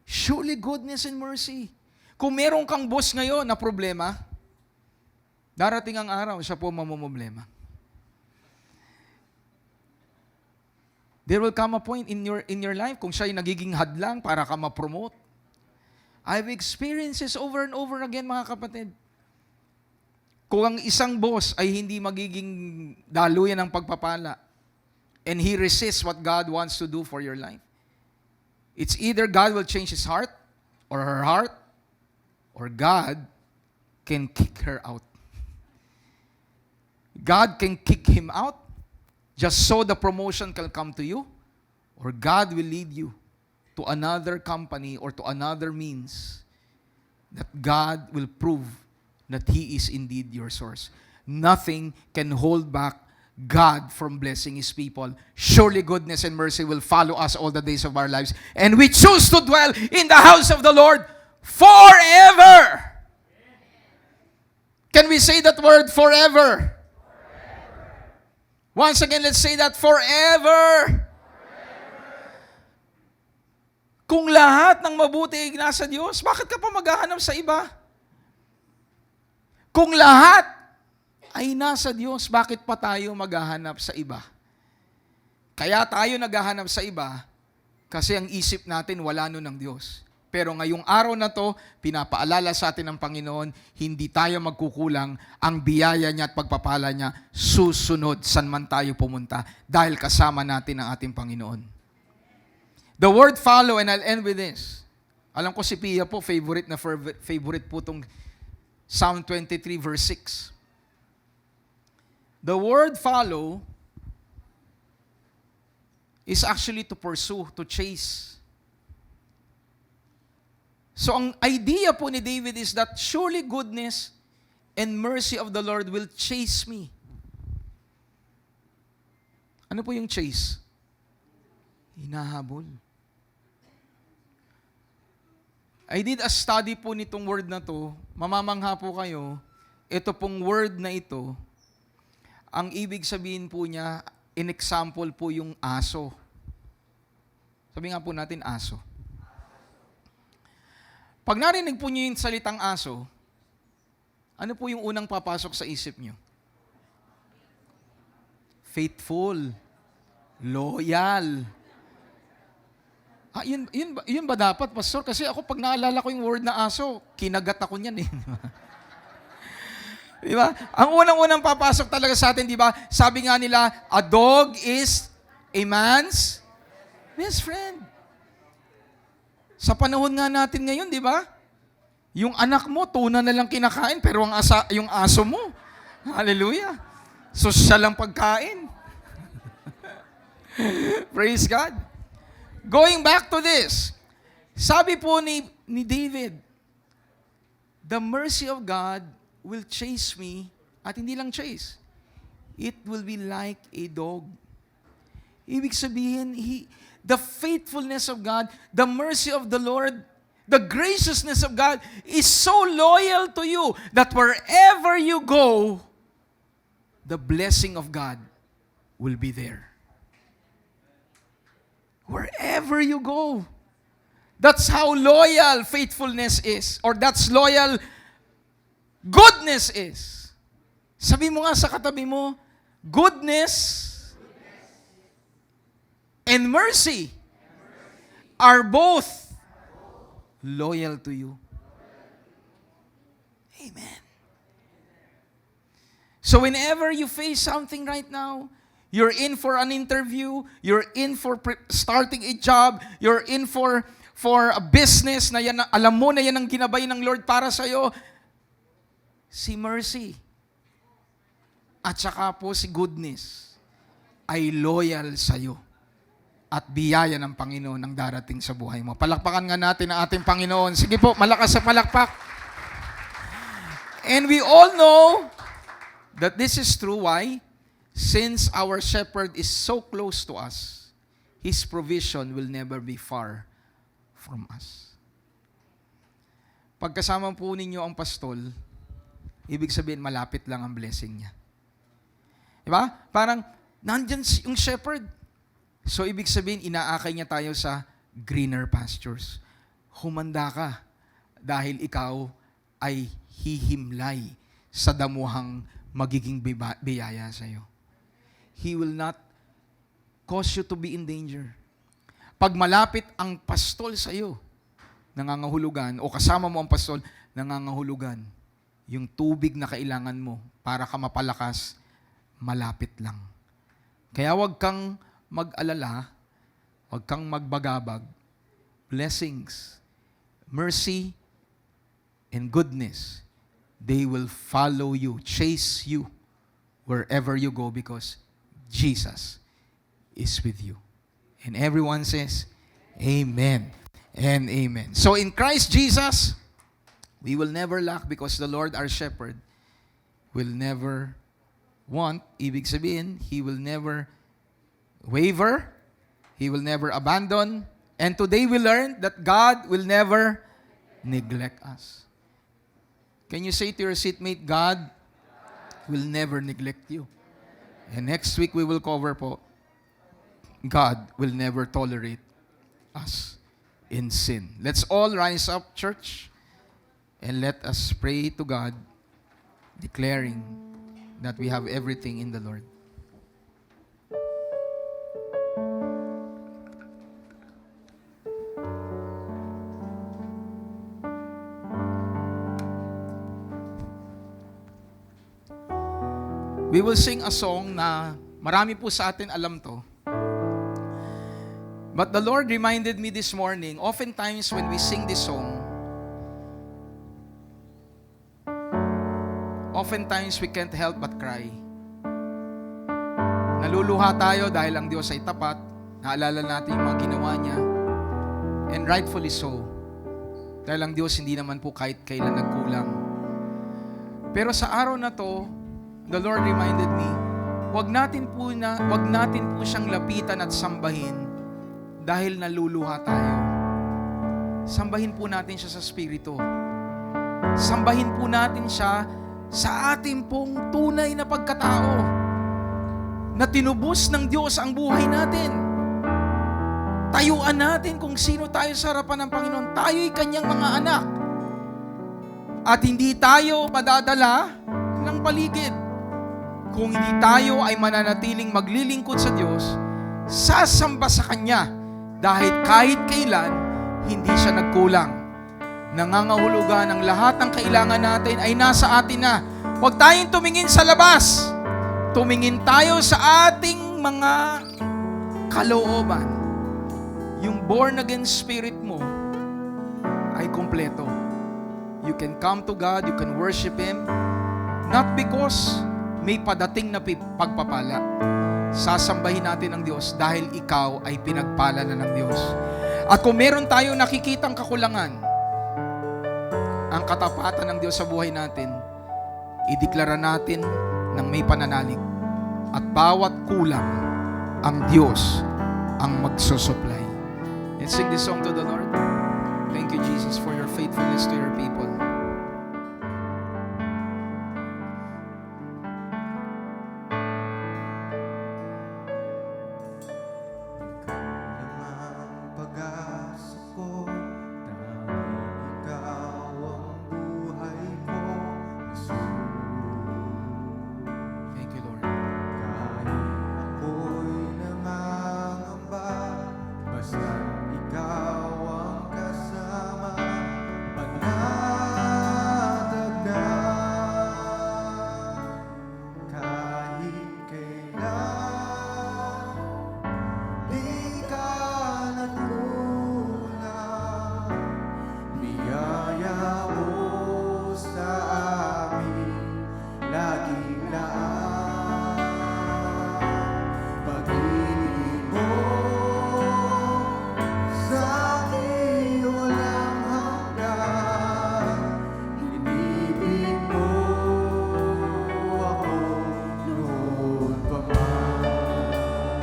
Surely goodness and mercy. Kung meron kang boss ngayon na problema, darating ang araw, siya po mamumblema. There will come a point in your life kung siya ay nagiging hadlang para ka ma-promote. I've experienced this over and over again, mga kapatid. Kung ang isang boss ay hindi magiging daluyan ng pagpapala and he resists what God wants to do for your life, it's either God will change his heart or her heart, or God can kick her out. God can kick him out just so the promotion can come to you, or God will lead you to another company or to another means that God will prove that He is indeed your source. Nothing can hold back God from blessing His people. Surely goodness and mercy will follow us all the days of our lives, and we choose to dwell in the house of the Lord forever. Can we say that word, forever? Once again, let's say that, forever. Kung lahat ng mabuti ay nasa Diyos, bakit ka pa maghahanap sa iba? Kung lahat ay nasa Diyos, bakit pa tayo maghahanap sa iba? Kaya tayo naghahanap sa iba kasi ang isip natin wala nun ng Diyos. Pero ngayong araw na to, pinapaalala sa atin ng Panginoon, hindi tayo magkukulang, ang biyaya niya at pagpapala niya susunod saan man tayo pumunta dahil kasama natin ang ating Panginoon. The word follow, and I'll end with this. Alam ko si Pia po, favorite po itong Psalm 23 verse 6. The word follow is actually to pursue, to chase. So ang idea po ni David is that surely goodness and mercy of the Lord will chase me. Ano po yung chase? Hinahabol. I did a study po nitong word na to. Mamamangha po kayo. Ito pong word na ito, ang ibig sabihin po niya, in example po yung aso. Sabi nga po natin, aso. Pag narinig po niyo yung salitang aso, ano po yung unang papasok sa isip niyo? Faithful. Loyal. Yun ba dapat, Pastor? Kasi ako pag naalala ko yung word na aso, kinagat ako niyan eh. Di ba? Ang unang-unang papasok talaga sa atin, di ba? Sabi nga nila, a dog is a man's best friend. Sa panahon nga natin ngayon, di ba? Yung anak mo, tuna na lang kinakain, pero yung aso mo, hallelujah, sosyal lang pagkain. Praise God. Going back to this, sabi po ni David, the mercy of God will chase me, at hindi lang chase, it will be like a dog. Ibig sabihin, the faithfulness of God, the mercy of the Lord, the graciousness of God is so loyal to you that wherever you go, the blessing of God will be there. Wherever you go. That's how loyal faithfulness is, or that's loyal goodness is. Sabi mo nga sa katabi mo, goodness and mercy are both loyal to you. Amen. So whenever you face something right now, you're in for an interview, you're in for starting a job, you're in for a business na yan, alam mo na yan ang ginabay ng Lord para sa'yo, si mercy at saka po si goodness ay loyal sa'yo at biyaya ng Panginoon ang darating sa buhay mo. Palakpakan nga natin ang ating Panginoon. Sige po, malakas sa palakpak. And we all know that this is true. Why? Since our shepherd is so close to us, His provision will never be far from us. Pagkasama po ninyo ang pastol, ibig sabihin malapit lang ang blessing niya. Diba? Parang nandyan yung shepherd. So, ibig sabihin, inaakay niya tayo sa greener pastures. Humanda ka dahil ikaw ay hihimlay sa damuhang magiging biyaya sa iyo. He will not cause you to be in danger. Pag malapit ang pastol sa iyo, nangangahulugan, o kasama mo ang pastol, nangangahulugan, yung tubig na kailangan mo para ka mapalakas, malapit lang. Kaya wag kang mag-alala, wag kang magbagabag. Blessings, mercy, and goodness, they will follow you, chase you wherever you go because Jesus is with you. And everyone says, Amen and amen. So in Christ Jesus, we will never lack because the Lord our shepherd will never want. Ibig sabihin, He will never waver. He will never abandon. And today we learned that God will never neglect us. Can you say to your seatmate, God will never neglect you. And next week we will cover po, God will never tolerate us in sin. Let's all rise up, church, and let us pray to God, declaring that we have everything in the Lord. We will sing a song na marami po sa atin alam to. But the Lord reminded me this morning, oftentimes when we sing this song, oftentimes we can't help but cry. Naluluha tayo dahil ang Diyos ay tapat, naalala natin yung mga ginawa niya, and rightfully so. Dahil ang Diyos hindi naman po kahit kailan nagkulang. Pero sa araw na to, the Lord reminded me, wag natin po siyang lapitan at sambahin dahil naluluha tayo. Sambahin po natin siya sa Espiritu. Sambahin po natin siya sa ating pong tunay na pagkatao na tinubos ng Diyos ang buhay natin. Tayuan natin kung sino tayo sa harapan ng Panginoon. Tayo'y kanyang mga anak. At hindi tayo madadala ng paligid. Kung hindi tayo ay mananatiling maglilingkod sa Diyos, sasamba sa Kanya dahil kahit kailan, hindi siya nagkulang. Nangangahulugan ng lahat ng kailangan natin ay nasa atin na. Huwag tayong tumingin sa labas. Tumingin tayo sa ating mga kalooban. Yung born-again spirit mo ay kompleto. You can come to God, you can worship Him, not because may padating na pagpapala. Sasambahin natin ang Diyos dahil ikaw ay pinagpala na ng Diyos. At kung meron tayong nakikitang kakulangan, ang katapatan ng Diyos sa buhay natin, ideklara natin ng may pananalig. At bawat kulang, ang Diyos ang magsusupply. Let's sing this song to the Lord. Thank you, Jesus, for your faithfulness to your people.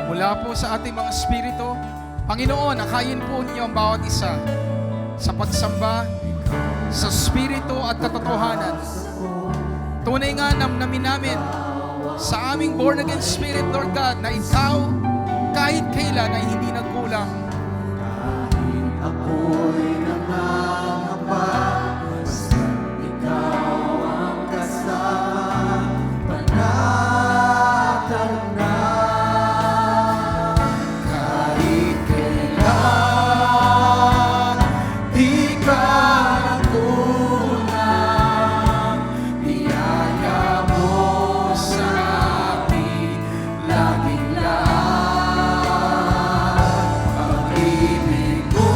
Mula po sa ating mga spirito, Panginoon, akayin po niyo ang bawat isa sa pagsamba, sa spirito at katotohanan. Tunay nga namnamin namin sa aming born-again spirit, Lord God, na Ikaw, kahit kailan ay hindi nagkulang. Ako'y nangangamba, basta't ikaw ang kasama, panatag na. Kahit kailan, di ka nagkulang, biyaya mo sa akin, laging lahat. Pag-ibig mo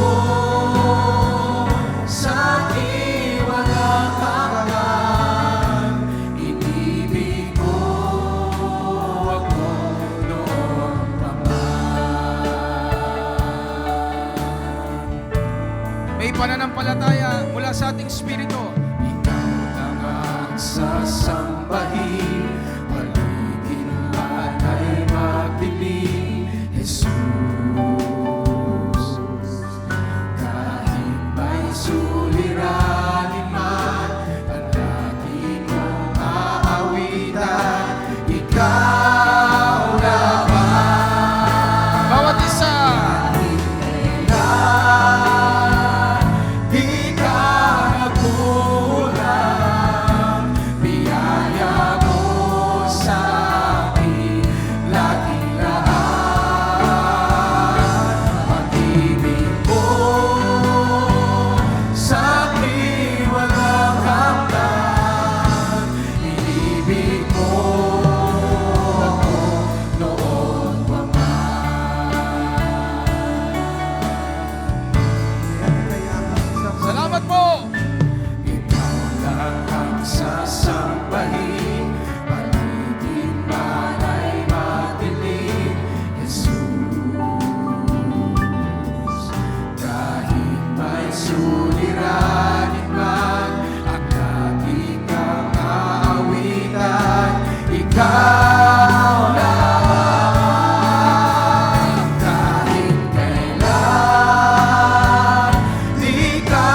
sa akin walang hanggan, inibig mo ako noon pa man. May pananampalataya mula sa ating spirito. Ikaw lang ang sasambahin, paligid man ay magdilim, Jesus. Kahit may suliranin man, ang lagi mong aawitan, ikaw lamang. Bawat isa. Di ka nagkulang, biyaya mo sa akin, laging lahat. Pag-ibig mo sa akin walang hanggan, inibig mo ako noon pa man. Salamat po. Ikaw lang ang sasambahin, paligid man ay madilim, Jesus. Kahit may suliranin man, ang lagi kang aawitan, ikaw lamang. Kahit kailan, di ka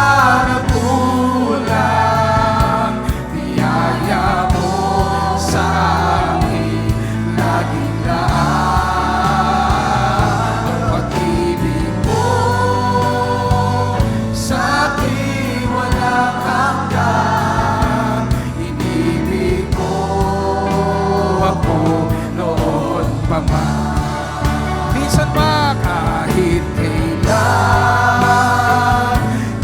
nagkulang, biyaya mo sa akin, laging lahat. Ang pag-ibig mo sa akin walang hanggan, inibig mo ako noon pa man. Minsan ba Kahit kailan,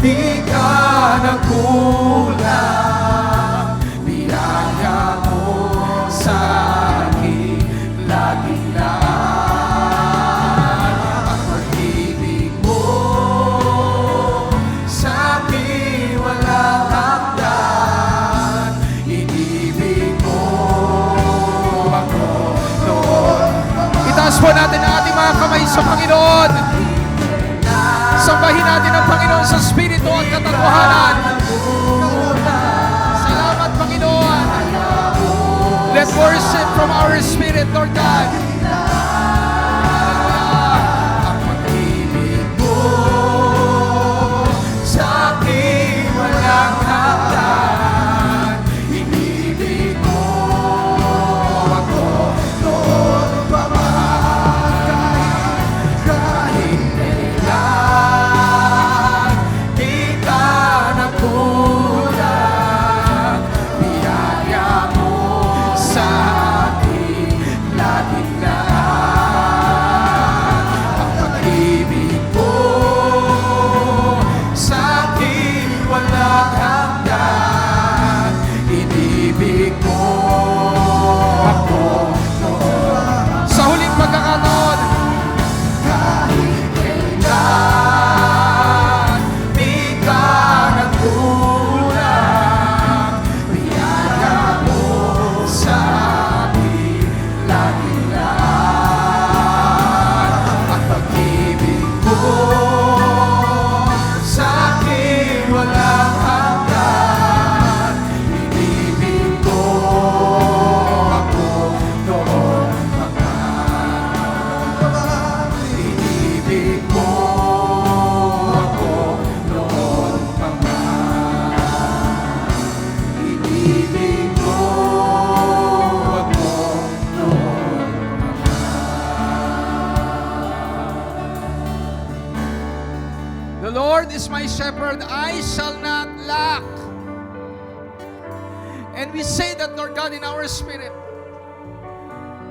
di ka nagkulang, biyaya mo sa akin, laging lahat. Ang pag-ibig mo sa akin walang hanggan, inibig mo ako noon. itaas po natin ang ating mga kamay sa Panginoon. Sambahin natin ang Panginoon sa spirito at katotohanan. Salamat, Panginoon. Let's worship from our spirit, Lord God. Ang pag-ibig mo sa akin walang hanggan, inibig mo ako noon pa man. Kahit kailan, di ka nagkulang, biyaya mo sa akin, laging Lord is my shepherd, I shall not lack. And we say that, Lord God, in our spirit.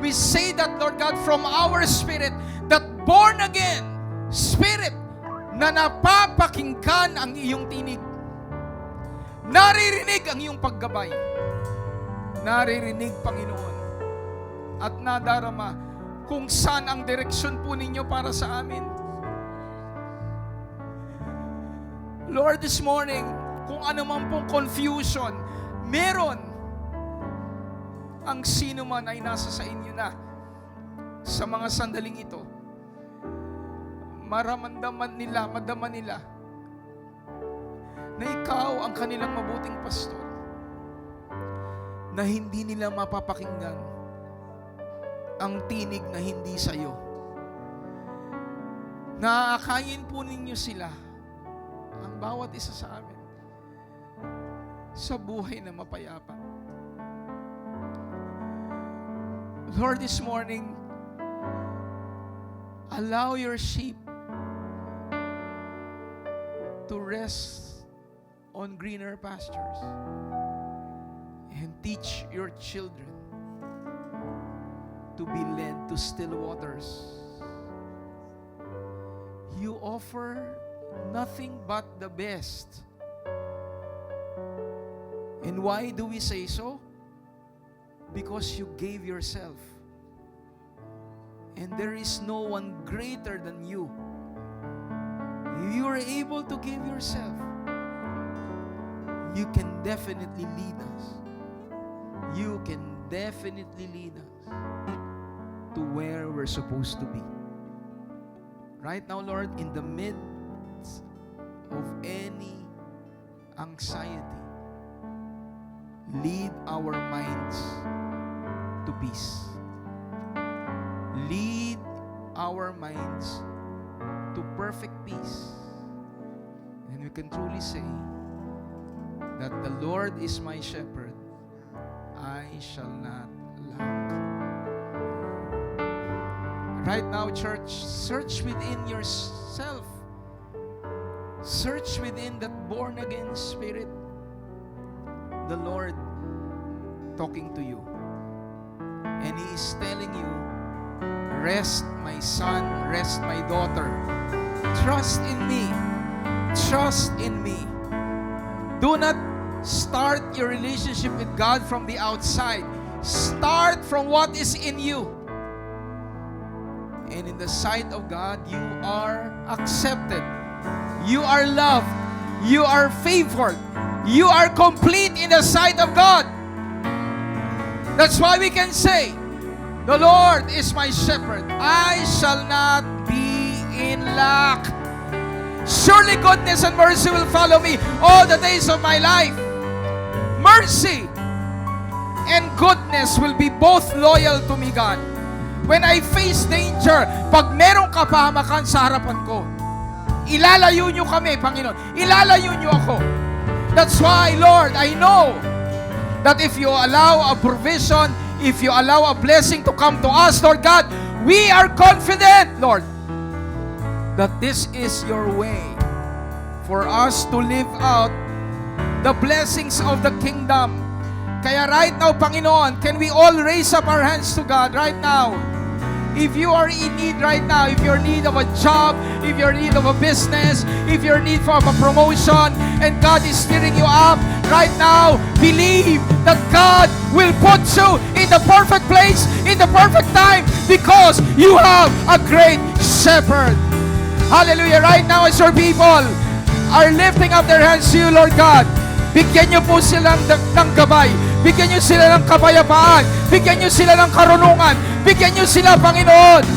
We say that, Lord God, from our spirit, that born again spirit na napapakinggan ang iyong tinig. Naririnig ang iyong paggabay. Naririnig, Panginoon, at nadarama kung saan ang direksyon po ninyo para sa amin. Lord, this morning, kung ano man pong confusion meron, ang sino man ay nasa sa inyo na sa mga sandaling ito, maramdaman nila, madama nila na ikaw ang kanilang mabuting pastor, na hindi nila mapapakinggan ang tinig na hindi sa iyo. Naakayin po ninyo sila, ang bawat isa sa amin, sa buhay na mapayapa. Lord, this morning, allow your sheep to rest on greener pastures and teach your children to be led to still waters. You offer nothing but the best. And why do we say so? Because you gave yourself. And there is no one greater than you. You are able to give yourself. You can definitely lead us. You can definitely lead us to where we're supposed to be. Right now, Lord, in the midst of any anxiety, lead our minds to peace. Lead our minds to perfect peace. And we can truly say that the Lord is my shepherd, I shall not lack. Right now, church, search within yourself. Search within that born-again spirit. The Lord talking to you. And He is telling you, rest, my son, rest, my daughter. Trust in me. Trust in me. Do not start your relationship with God from the outside. Start from what is in you. And in the sight of God, you are accepted. You are loved. You are favored. You are complete in the sight of God. That's why we can say, the Lord is my shepherd. I shall not be in lack. Surely goodness and mercy will follow me all the days of my life. Mercy and goodness will be both loyal to me, God. When I face danger, pag merong kapahamakan sa harapan ko, ilalayo nyo kami, Panginoon. Ilalayo nyo ako. That's why, Lord, I know that if you allow a provision, if you allow a blessing to come to us, Lord God, we are confident, Lord, that this is your way for us to live out the blessings of the kingdom. Kaya right now, Panginoon, can we all raise up our hands to God right now? If you are in need right now, if you're in need of a job, if you're in need of a business, if you're in need of a promotion, and God is stirring you up right now, believe that God will put you in the perfect place, in the perfect time, because you have a great shepherd. Hallelujah. Right now, as your people are lifting up their hands to you, Lord God, bigyan niyo po sila ng gabay. Bigyan niyo sila ng kapayapaan. Bigyan niyo sila ng karunungan. Bigyan niyo sila, Panginoon,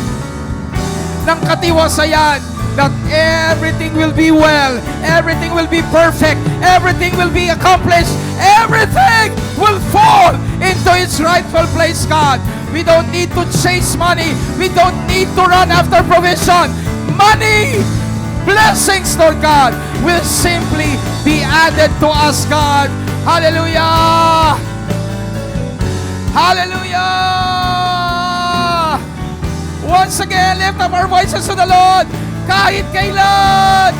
ng katiwasayan that everything will be well, everything will be perfect, everything will be accomplished, everything will fall into its rightful place, God. We don't need to chase money. We don't need to run after provision. Money, blessings, Lord God, will simply be added to us, God. Hallelujah! Hallelujah! Once again, lift up our voices to the Lord. Kahit kailan,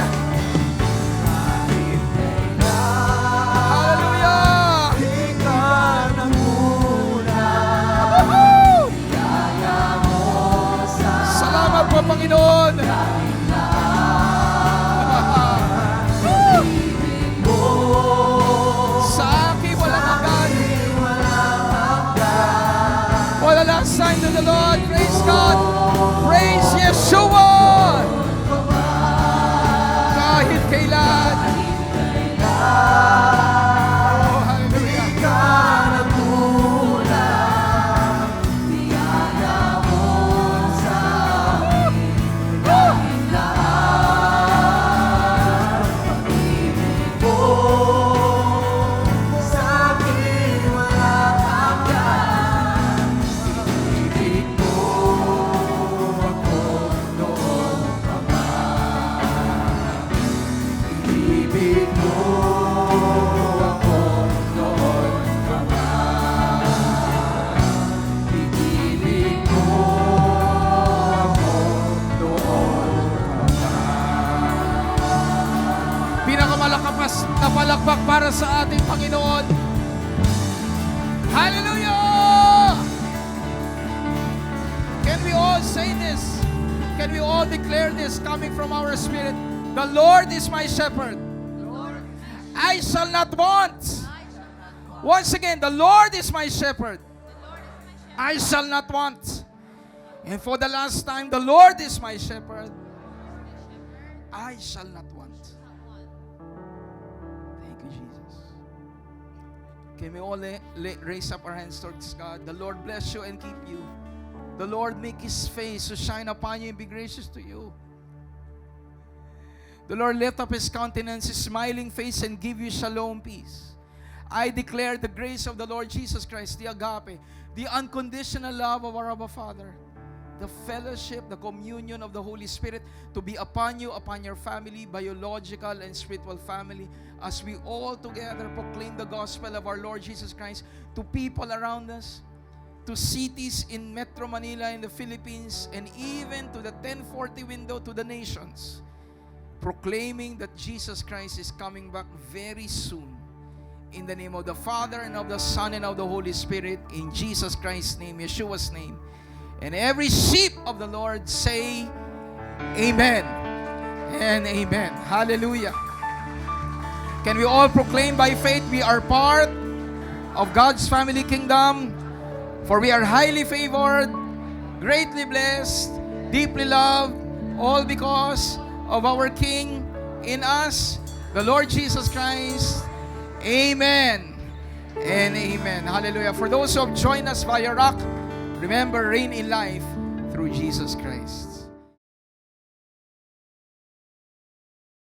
Panginoon. Sa akin walang hanggan. For the last sign to the Lord. Praise God. Praise Yeshua. Kahit kailan. Oh, hallelujah. Pinakamalakapas na palakpak para sa ating Panginoon. Hallelujah! Can we all say this? Can we all declare this coming from our spirit? The Lord is my shepherd. I shall not want. Once again, the Lord is my shepherd. I shall not want. And for the last time, the Lord is my shepherd. I shall not want. Thank you, Jesus. Can we all raise up our hands towards God? The Lord bless you and keep you. The Lord make His face to shine upon you and be gracious to you. The Lord lift up His countenance, His smiling face, and give you shalom, peace. I declare the grace of the Lord Jesus Christ, the agape, the unconditional love of our Abba Father, the fellowship, the communion of the Holy Spirit to be upon you, upon your family, biological and spiritual family, as we all together proclaim the gospel of our Lord Jesus Christ to people around us, to cities in Metro Manila, in the Philippines, and even to the 1040 window to the nations, proclaiming that Jesus Christ is coming back very soon. In the name of the Father, and of the Son, and of the Holy Spirit, in Jesus Christ's name, Yeshua's name. And every sheep of the Lord say, Amen and Amen. Hallelujah. Can we all proclaim by faith we are part of God's family kingdom? For we are highly favored, greatly blessed, deeply loved, all because of our King in us, the Lord Jesus Christ. Amen and Amen. Hallelujah. For those who have joined us via Rock, remember, reign in life through Jesus Christ.